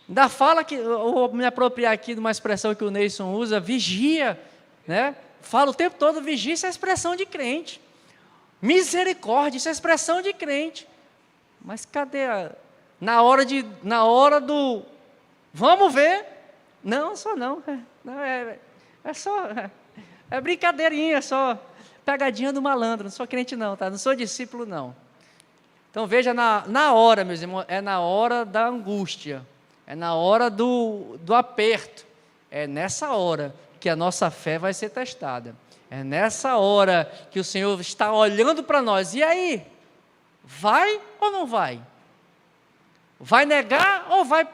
Ainda fala que, eu vou me apropriar aqui de uma expressão que o Neilson usa, vigia, né? Fala o tempo todo, vigia, isso é expressão de crente. Misericórdia, isso é expressão de crente. Mas cadê na hora do vamos ver? Não, só não. É só, é brincadeirinha, é só pegadinha do malandro, não sou crente não, tá? Não sou discípulo não. Então veja, na hora, meus irmãos, é na hora da angústia, é na hora do aperto, é nessa hora que a nossa fé vai ser testada, é nessa hora que o Senhor está olhando para nós, e aí, vai ou não vai? Vai negar ou vai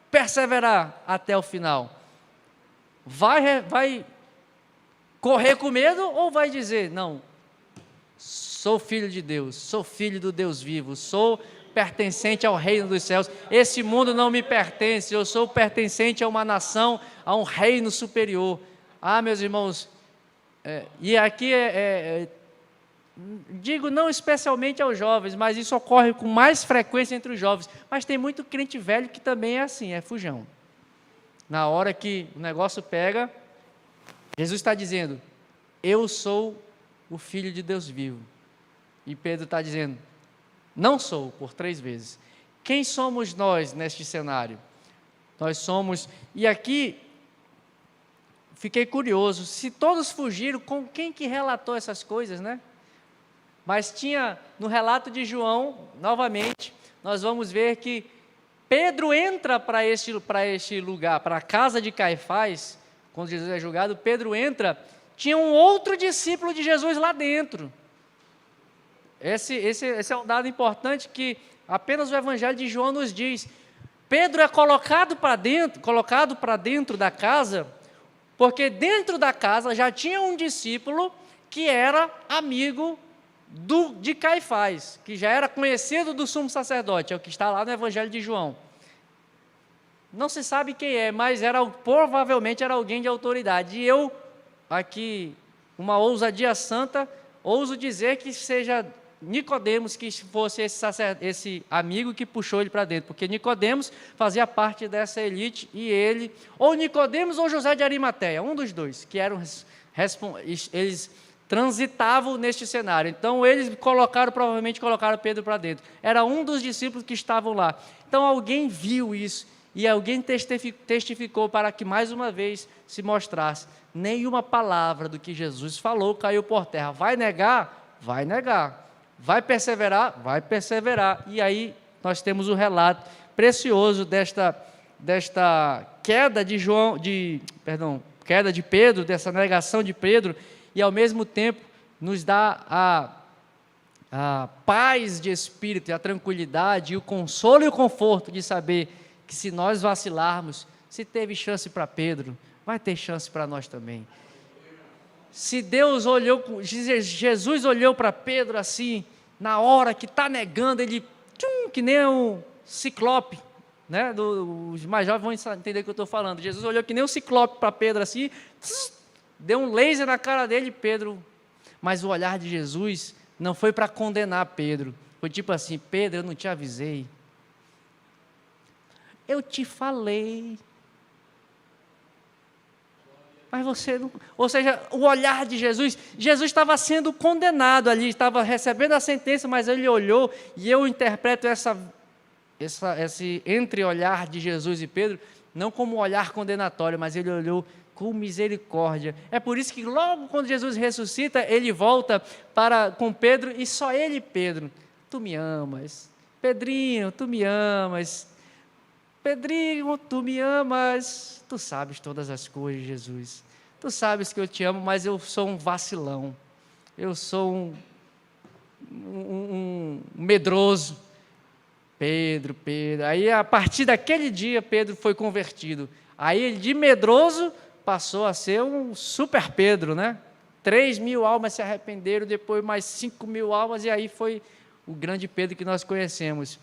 perseverar até o final? Vai correr com medo ou vai dizer, não, sou filho de Deus, sou filho do Deus vivo, sou pertencente ao reino dos céus, esse mundo não me pertence, eu sou pertencente a uma nação, a um reino superior. Meus irmãos, e aqui digo não especialmente aos jovens, mas isso ocorre com mais frequência entre os jovens, mas tem muito crente velho que também é assim, é fujão. Na hora que o negócio pega, Jesus está dizendo, eu sou o Filho de Deus vivo. E Pedro está dizendo, não sou, por 3 vezes. Quem somos nós neste cenário? Nós somos, e aqui, fiquei curioso, se todos fugiram, com quem que relatou essas coisas, né? Mas tinha, no relato de João, novamente, nós vamos ver que Pedro entra para este lugar, para a casa de Caifás, quando Jesus é julgado, Pedro entra, tinha um outro discípulo de Jesus lá dentro. Esse é um dado importante que apenas o Evangelho de João nos diz. Pedro é colocado para dentro da casa, porque dentro da casa já tinha um discípulo que era amigo de Caifás, que já era conhecido do sumo sacerdote, é o que está lá no Evangelho de João. Não se sabe quem é, mas provavelmente era alguém de autoridade. E eu, aqui, uma ousadia santa, ouso dizer que seja Nicodemos que fosse esse amigo que puxou ele para dentro, porque Nicodemos fazia parte dessa elite, e ele, ou Nicodemos ou José de Arimateia, um dos dois, que eles transitavam neste cenário. Então eles provavelmente colocaram Pedro para dentro, era um dos discípulos que estavam lá. Então alguém viu isso, e alguém testificou para que mais uma vez se mostrasse, nenhuma palavra do que Jesus falou caiu por terra. Vai negar? Vai negar. Vai perseverar? Vai perseverar. E aí nós temos o relato precioso desta queda queda de Pedro, dessa negação de Pedro, e ao mesmo tempo nos dá a paz de espírito, e a tranquilidade, e o consolo e o conforto de saber que se nós vacilarmos, se teve chance para Pedro, vai ter chance para nós também. Se Jesus olhou para Pedro assim, na hora que está negando, ele, que nem um ciclope, né? Os mais jovens vão entender o que eu estou falando. Jesus olhou que nem um ciclope para Pedro assim, deu um laser na cara dele, Pedro. Mas o olhar de Jesus não foi para condenar Pedro, foi tipo assim: Pedro, eu não te avisei, eu te falei, mas você não... Ou seja, o olhar de Jesus estava sendo condenado ali, estava recebendo a sentença, mas ele olhou, e eu interpreto esse entreolhar de Jesus e Pedro, não como um olhar condenatório, mas ele olhou com misericórdia. É por isso que logo quando Jesus ressuscita, ele volta com Pedro, e só ele e Pedro: tu me amas, Pedrinho, tu me amas, Pedrinho, tu me amas, tu sabes todas as coisas, Jesus, tu sabes que eu te amo, mas eu sou um vacilão, eu sou um medroso. Pedro, aí a partir daquele dia Pedro foi convertido, aí ele de medroso passou a ser um super Pedro, né? 3.000 almas se arrependeram, depois mais 5.000 almas, e aí foi o grande Pedro que nós conhecemos.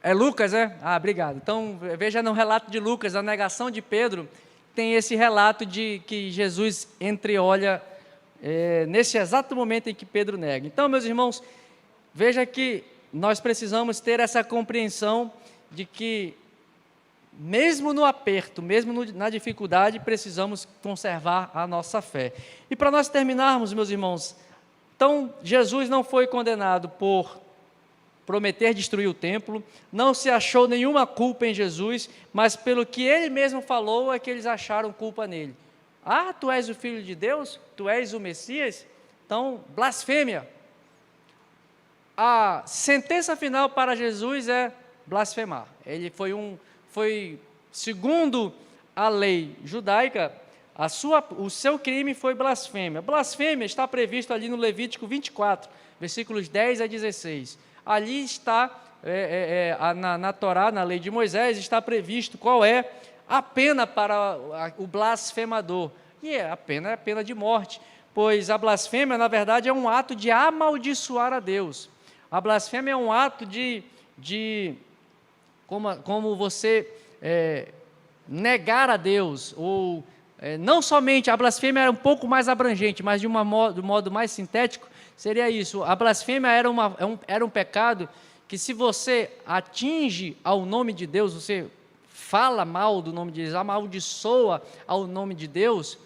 É Lucas, é? Ah, obrigado. Então, veja no relato de Lucas, a negação de Pedro, tem esse relato de que Jesus entreolha nesse exato momento em que Pedro nega. Então, meus irmãos, veja que nós precisamos ter essa compreensão de que, mesmo no aperto, mesmo na dificuldade, precisamos conservar a nossa fé. E para nós terminarmos, meus irmãos, então, Jesus não foi condenado por prometer destruir o templo, não se achou nenhuma culpa em Jesus, mas pelo que ele mesmo falou, é que eles acharam culpa nele. Ah, tu és o Filho de Deus? Tu és o Messias? Então, blasfêmia. A sentença final para Jesus é blasfemar. Ele foi segundo a lei judaica, o seu crime foi blasfêmia. Blasfêmia está previsto ali no Levítico 24, versículos 10 a 16. Ali está, na Torá, na lei de Moisés, está previsto qual é a pena para o blasfemador. E a pena é a pena de morte, pois a blasfêmia, na verdade, é um ato de amaldiçoar a Deus. A blasfêmia é um ato como você negar a Deus, ou não somente, a blasfêmia era um pouco mais abrangente, mas de um modo mais sintético, seria isso: a blasfêmia era um pecado que, se você atinge ao nome de Deus, você fala mal do nome de Deus, amaldiçoa ao nome de Deus.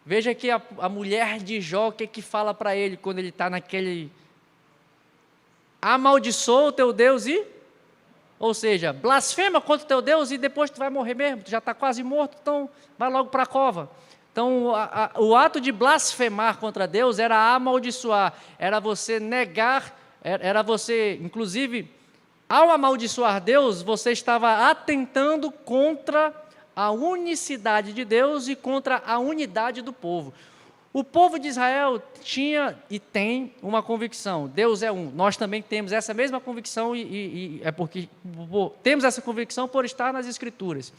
Veja que a mulher de Jó, o que fala para ele quando ele está naquele... amaldiçoa o teu Deus ou seja, blasfema contra o teu Deus, e depois tu vai morrer mesmo, tu já está quase morto, então vai logo para a cova. Então, o ato de blasfemar contra Deus era amaldiçoar, era você negar, era você, inclusive, ao amaldiçoar Deus, você estava atentando contra a unicidade de Deus e contra a unidade do povo. O povo de Israel tinha e tem uma convicção: Deus é um. Nós também temos essa mesma convicção, e é porque temos essa convicção por estar nas Escrituras.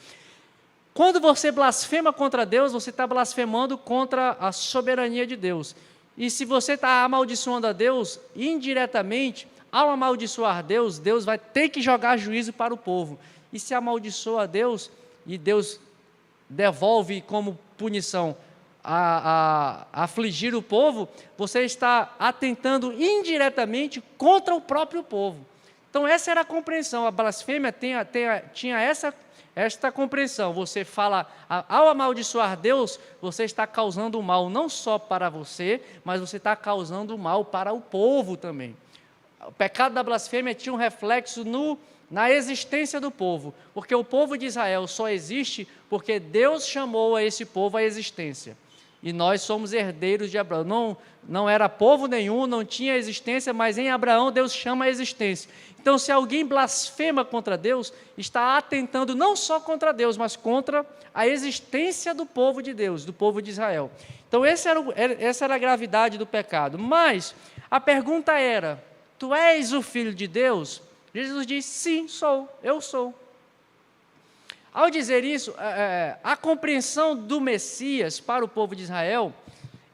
Quando você blasfema contra Deus, você está blasfemando contra a soberania de Deus. E se você está amaldiçoando a Deus, indiretamente, ao amaldiçoar Deus, Deus vai ter que jogar juízo para o povo. E se amaldiçoa a Deus, e Deus devolve como punição a afligir o povo, você está atentando indiretamente contra o próprio povo. Então, essa era a compreensão. A blasfêmia tinha esta compreensão. Você fala, ao amaldiçoar Deus, você está causando mal não só para você, mas você está causando mal para o povo também. O pecado da blasfêmia tinha um reflexo na existência do povo, porque o povo de Israel só existe porque Deus chamou a esse povo à existência. e nós somos herdeiros de Abraão. Não era povo nenhum, não tinha existência, mas em Abraão Deus chama a existência. Então, se alguém blasfema contra Deus, está atentando não só contra Deus, mas contra a existência do povo de Deus, do povo de Israel. Então, essa era a gravidade do pecado. Mas a pergunta era: tu és o Filho de Deus? Jesus diz: sim, eu sou. Ao dizer isso, a compreensão do Messias para o povo de Israel,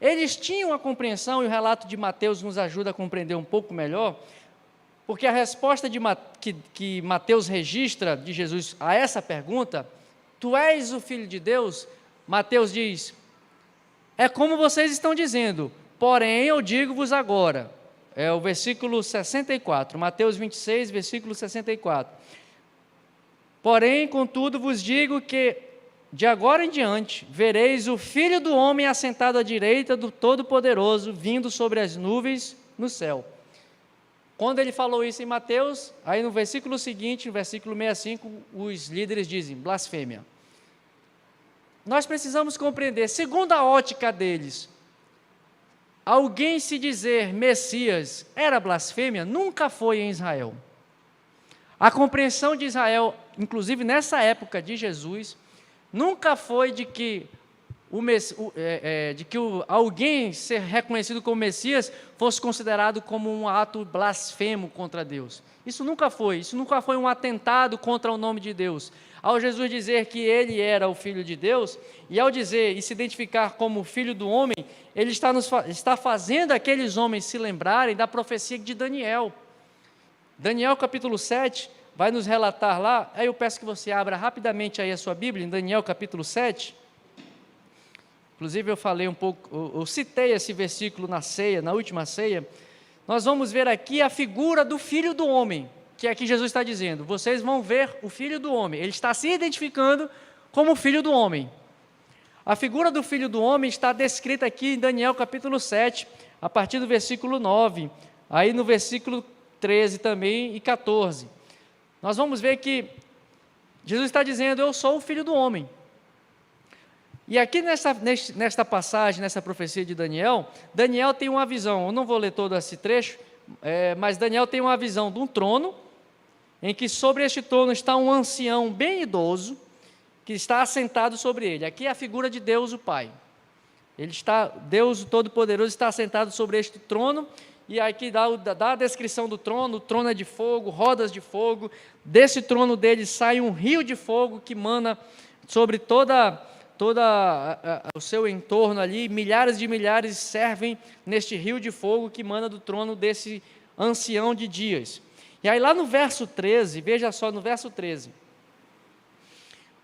eles tinham a compreensão, e o relato de Mateus nos ajuda a compreender um pouco melhor, porque a resposta que Mateus registra de Jesus a essa pergunta, tu és o Filho de Deus, Mateus diz: é como vocês estão dizendo, porém eu digo-vos agora. É o versículo 64, Mateus 26, versículo 64. Porém, contudo, vos digo que, de agora em diante, vereis o Filho do Homem assentado à direita do Todo-Poderoso, vindo sobre as nuvens no céu. Quando ele falou isso em Mateus, aí no versículo seguinte, no versículo 65, os líderes dizem: blasfêmia. Nós precisamos compreender, segundo a ótica deles, alguém se dizer Messias era blasfêmia? Nunca foi em Israel. A compreensão de Israel, inclusive nessa época de Jesus, nunca foi de que alguém ser reconhecido como Messias fosse considerado como um ato blasfemo contra Deus. Isso nunca foi um atentado contra o nome de Deus. Ao Jesus dizer que ele era o Filho de Deus, e ao dizer e se identificar como Filho do Homem, ele está fazendo aqueles homens se lembrarem da profecia de Daniel. Daniel capítulo 7 vai nos relatar lá, aí eu peço que você abra rapidamente aí a sua Bíblia, em Daniel capítulo 7, inclusive eu falei um pouco, eu citei esse versículo na ceia, na última ceia. Nós vamos ver aqui a figura do Filho do Homem, que aqui Jesus está dizendo, vocês vão ver o Filho do Homem, ele está se identificando como o Filho do Homem. A figura do Filho do Homem está descrita aqui em Daniel capítulo 7, a partir do versículo 9, aí no versículo 13 também e 14. Nós vamos ver que Jesus está dizendo, eu sou o Filho do Homem. E aqui nesta passagem, nessa profecia de Daniel, Daniel tem uma visão, eu não vou ler todo esse trecho, mas Daniel tem uma visão de um trono, em que sobre este trono está um ancião bem idoso, que está assentado sobre ele. Aqui é a figura de Deus o Pai. Deus o Todo-Poderoso está assentado sobre este trono, e aqui dá a descrição do trono. O trono é de fogo, rodas de fogo, desse trono dele sai um rio de fogo que mana sobre toda o seu entorno ali, milhares de milhares servem neste rio de fogo que mana do trono desse ancião de dias. E aí lá no verso 13, veja só no verso 13,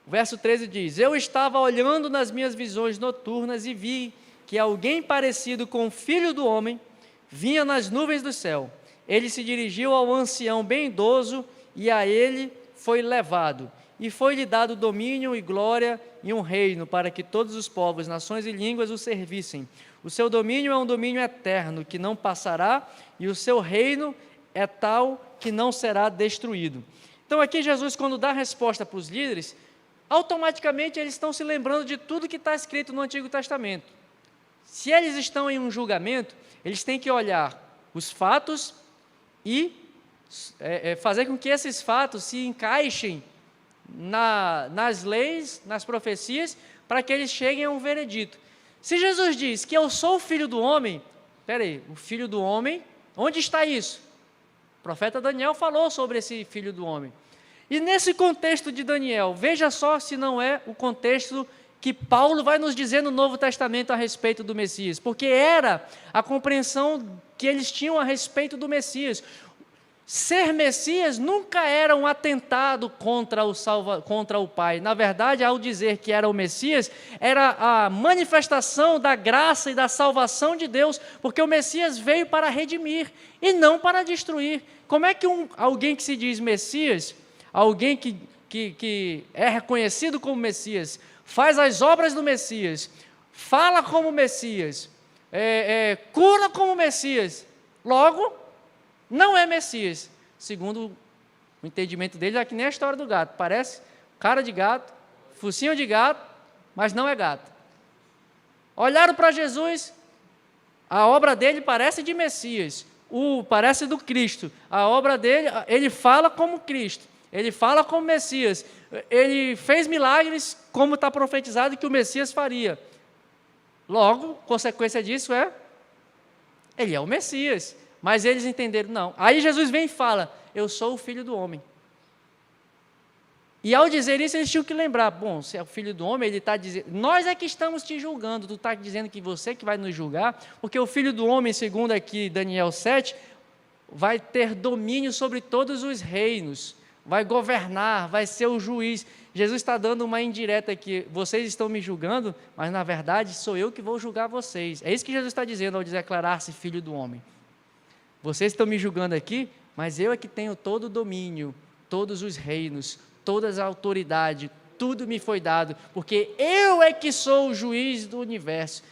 o verso 13 diz, eu estava olhando nas minhas visões noturnas e vi que alguém parecido com o Filho do Homem vinha nas nuvens do céu. Ele se dirigiu ao ancião bem idoso e a ele foi levado. E foi-lhe dado domínio e glória e um reino para que todos os povos, nações e línguas o servissem. O seu domínio é um domínio eterno que não passará e o seu reino é tal que não será destruído. Então aqui Jesus, quando dá a resposta para os líderes, automaticamente eles estão se lembrando de tudo que está escrito no Antigo Testamento. Se eles estão em um julgamento, eles têm que olhar os fatos e fazer com que esses fatos se encaixem nas leis, nas profecias, para que eles cheguem a um veredito. Se Jesus diz que eu sou o Filho do Homem, o Filho do Homem, onde está isso? O profeta Daniel falou sobre esse Filho do Homem. E nesse contexto de Daniel, veja só se não é o contexto que Paulo vai nos dizer no Novo Testamento a respeito do Messias, porque era a compreensão que eles tinham a respeito do Messias. Ser Messias nunca era um atentado contra o Pai. Na verdade, ao dizer que era o Messias, era a manifestação da graça e da salvação de Deus, porque o Messias veio para redimir e não para destruir. Como é que alguém que se diz Messias, alguém que é reconhecido como Messias, faz as obras do Messias, fala como Messias, cura como Messias, logo não é Messias? Segundo o entendimento dele, é que nem a história do gato, parece cara de gato, focinho de gato, mas não é gato. Olharam para Jesus, a obra dele parece de Messias, parece do Cristo. A obra dele, ele fala como Cristo, ele fala como Messias, ele fez milagres como está profetizado que o Messias faria. Logo, consequência disso ele é o Messias. Mas eles entenderam, não. Aí Jesus vem e fala, eu sou o Filho do Homem. E ao dizer isso, eles tinham que lembrar, bom, se é o Filho do Homem, ele está dizendo, nós é que estamos te julgando, tu está dizendo que você que vai nos julgar, porque o Filho do Homem, segundo aqui Daniel 7, vai ter domínio sobre todos os reinos, vai governar, vai ser o juiz. Jesus está dando uma indireta aqui, vocês estão me julgando, mas na verdade sou eu que vou julgar vocês. É isso que Jesus está dizendo ao declarar-se Filho do Homem. Vocês estão me julgando aqui, mas eu é que tenho todo o domínio, todos os reinos, toda a autoridade, tudo me foi dado, porque eu é que sou o juiz do universo.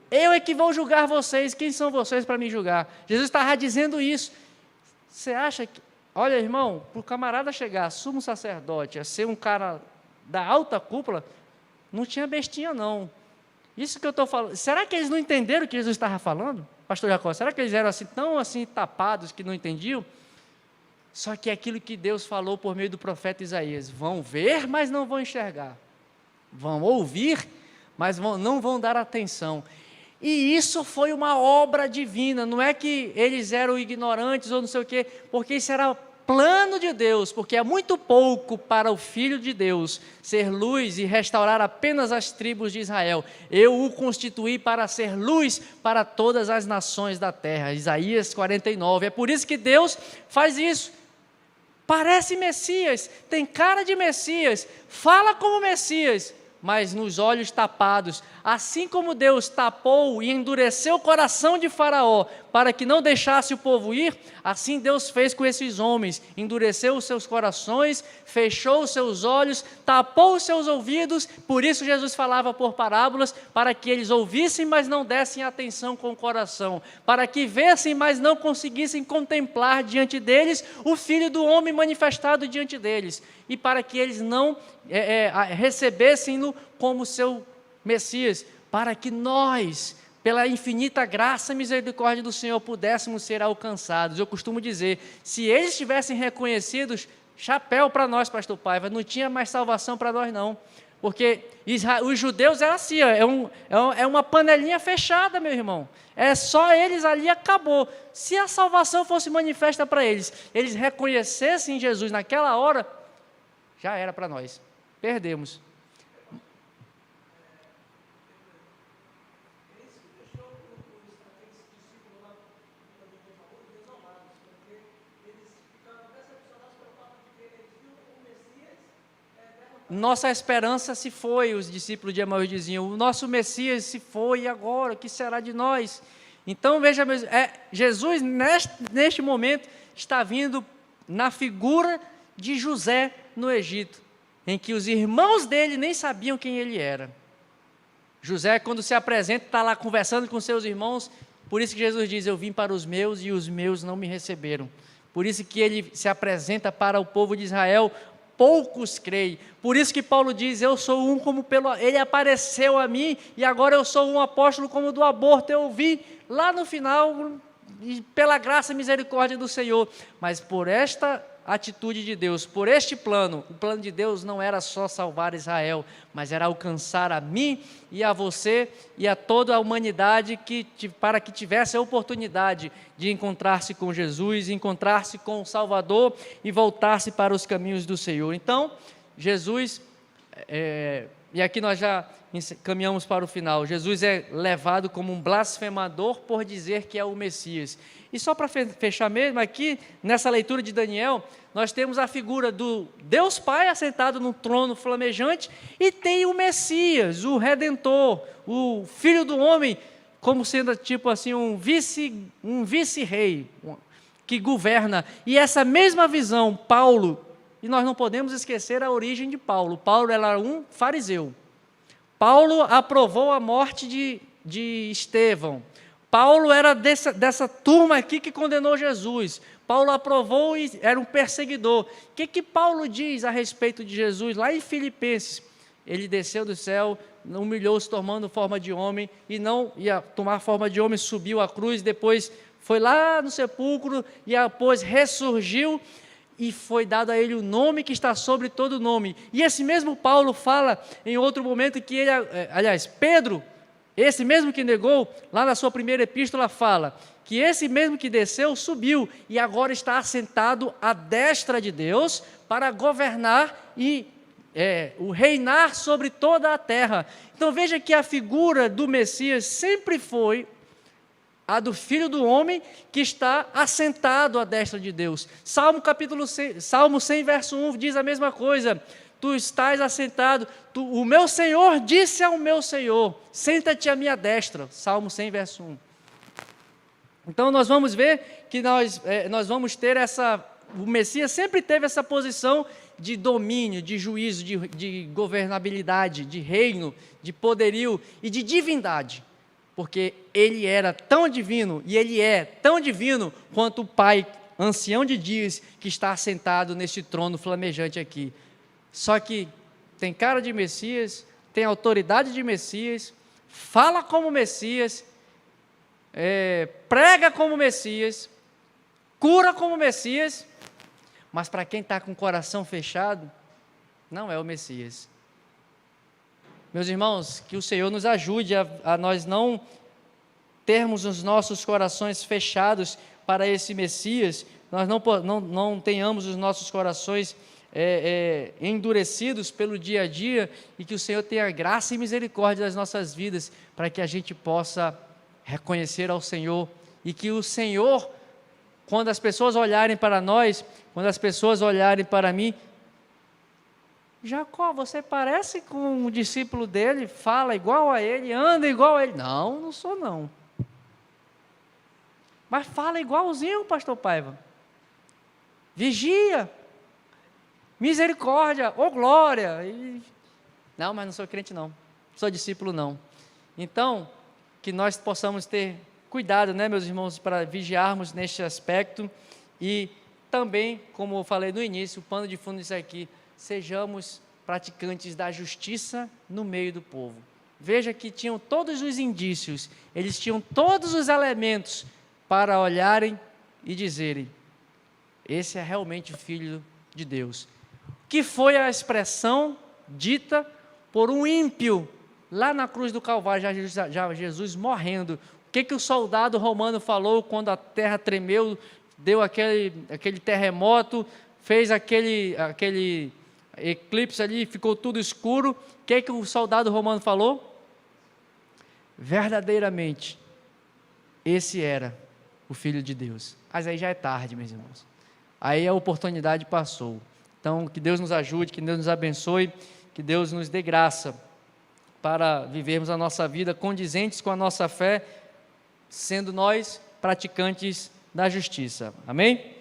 Eu é que vou julgar vocês. Quem são vocês para me julgar? Jesus estava dizendo isso. Você acha que... Olha, irmão, para o camarada chegar, sumo sacerdote, a ser um cara da alta cúpula, não tinha bestinha, não. Isso que eu estou falando. Será que eles não entenderam o que Jesus estava falando? Pastor Jacó, será que eles eram assim, tão assim tapados que não entendiam? Só que é aquilo que Deus falou por meio do profeta Isaías, vão ver, mas não vão enxergar, vão ouvir, mas não vão dar atenção. E isso foi uma obra divina, não é que eles eram ignorantes ou não sei o quê, porque isso era plano de Deus, porque é muito pouco para o Filho de Deus ser luz e restaurar apenas as tribos de Israel. Eu o constituí para ser luz para todas as nações da terra. Isaías 49. É por isso que Deus faz isso. Parece Messias, tem cara de Messias, fala como Messias, mas nos olhos tapados, assim como Deus tapou e endureceu o coração de Faraó, para que não deixasse o povo ir, assim Deus fez com esses homens, endureceu os seus corações, fechou os seus olhos, tapou os seus ouvidos, por isso Jesus falava por parábolas, para que eles ouvissem, mas não dessem atenção com o coração, para que vissem, mas não conseguissem contemplar diante deles o Filho do Homem manifestado diante deles, e para que eles não recebessem-no como seu Messias, para que nós, pela infinita graça e misericórdia do Senhor, pudéssemos ser alcançados. Eu costumo dizer, se eles tivessem reconhecidos, chapéu para nós, pastor Paiva, não tinha mais salvação para nós não, porque os judeus eram assim, é uma panelinha fechada, meu irmão, é só eles ali, acabou. Se a salvação fosse manifesta para eles, eles reconhecessem Jesus naquela hora, já era para nós, perdemos. Nossa esperança se foi, os discípulos de Emaús diziam, o nosso Messias se foi, e agora, o que será de nós? Então, veja, Jesus, neste momento, está vindo na figura de José no Egito, em que os irmãos dele nem sabiam quem ele era. José, quando se apresenta, está lá conversando com seus irmãos, por isso que Jesus diz, eu vim para os meus e os meus não me receberam. Por isso que ele se apresenta para o povo de Israel, poucos creem. Por isso que Paulo diz, eu sou um como ele apareceu a mim, e agora eu sou um apóstolo como do aborto, eu vi lá no final, pela graça e misericórdia do Senhor, mas por esta atitude de Deus, por este plano, o plano de Deus não era só salvar Israel, mas era alcançar a mim e a você e a toda a humanidade para que tivesse a oportunidade de encontrar-se com Jesus, encontrar-se com o Salvador e voltar-se para os caminhos do Senhor. Então, Jesus, e aqui nós já caminhamos para o final, Jesus é levado como um blasfemador por dizer que é o Messias. E só para fechar mesmo, aqui nessa leitura de Daniel, nós temos a figura do Deus Pai assentado num trono flamejante e tem o Messias, o Redentor, o Filho do Homem, como sendo tipo assim um vice-rei que governa. E essa mesma visão, Paulo, e nós não podemos esquecer a origem de Paulo. Paulo era um fariseu. Paulo aprovou a morte de Estevão. Paulo era dessa turma aqui que condenou Jesus. Paulo aprovou e era um perseguidor. O que Paulo diz a respeito de Jesus? Lá em Filipenses, ele desceu do céu humilhou-se tomando forma de homem, e não ia tomar forma de homem, subiu à cruz, depois foi lá no sepulcro, e depois ressurgiu, e foi dado a ele o nome que está sobre todo nome. E esse mesmo Paulo fala em outro momento que ele, aliás, Pedro, esse mesmo que negou, lá na sua primeira epístola fala que esse mesmo que desceu, subiu, e agora está assentado à destra de Deus, para governar e o reinar sobre toda a terra. Então veja que a figura do Messias sempre foi a do Filho do Homem, que está assentado à destra de Deus. Salmo 100, verso 1, diz a mesma coisa: tu estás assentado, o meu Senhor disse ao meu Senhor, senta-te à minha destra. Salmo 100, verso 1. Então nós vamos ver que nós vamos ter o Messias sempre teve essa posição de domínio, de juízo, de governabilidade, de reino, de poderio e de divindade, porque ele era tão divino, e ele é tão divino quanto o Pai, ancião de dias, que está assentado neste trono flamejante aqui. Só que tem cara de Messias, tem autoridade de Messias, fala como Messias, prega como Messias, cura como Messias, mas para quem está com o coração fechado, não é o Messias. Meus irmãos, que o Senhor nos ajude a nós não termos os nossos corações fechados para esse Messias, nós não tenhamos os nossos corações endurecidos pelo dia a dia, e que o Senhor tenha graça e misericórdia das nossas vidas, para que a gente possa reconhecer ao Senhor, e que o Senhor, quando as pessoas olharem para nós, quando as pessoas olharem para mim, Jacó, você parece com um discípulo dele, fala igual a ele, anda igual a ele. Não, não sou não. Mas fala igualzinho, pastor Paiva. Vigia, misericórdia, glória. Não, mas não sou crente não, sou discípulo não. Então, que nós possamos ter cuidado, né, meus irmãos, para vigiarmos neste aspecto, e também, como eu falei no início, o pano de fundo disso aqui, sejamos praticantes da justiça no meio do povo. Veja que tinham todos os indícios, eles tinham todos os elementos para olharem e dizerem: esse é realmente o Filho de Deus. Que foi a expressão dita por um ímpio lá na cruz do Calvário, já Jesus morrendo. O que o soldado romano falou quando a terra tremeu, deu aquele terremoto, fez aquele eclipse ali, ficou tudo escuro? O que o soldado romano falou? Verdadeiramente, esse era o Filho de Deus. Mas aí já é tarde, meus irmãos. Aí a oportunidade passou. Então, que Deus nos ajude, que Deus nos abençoe, que Deus nos dê graça para vivermos a nossa vida condizentes com a nossa fé, sendo nós praticantes da justiça. Amém?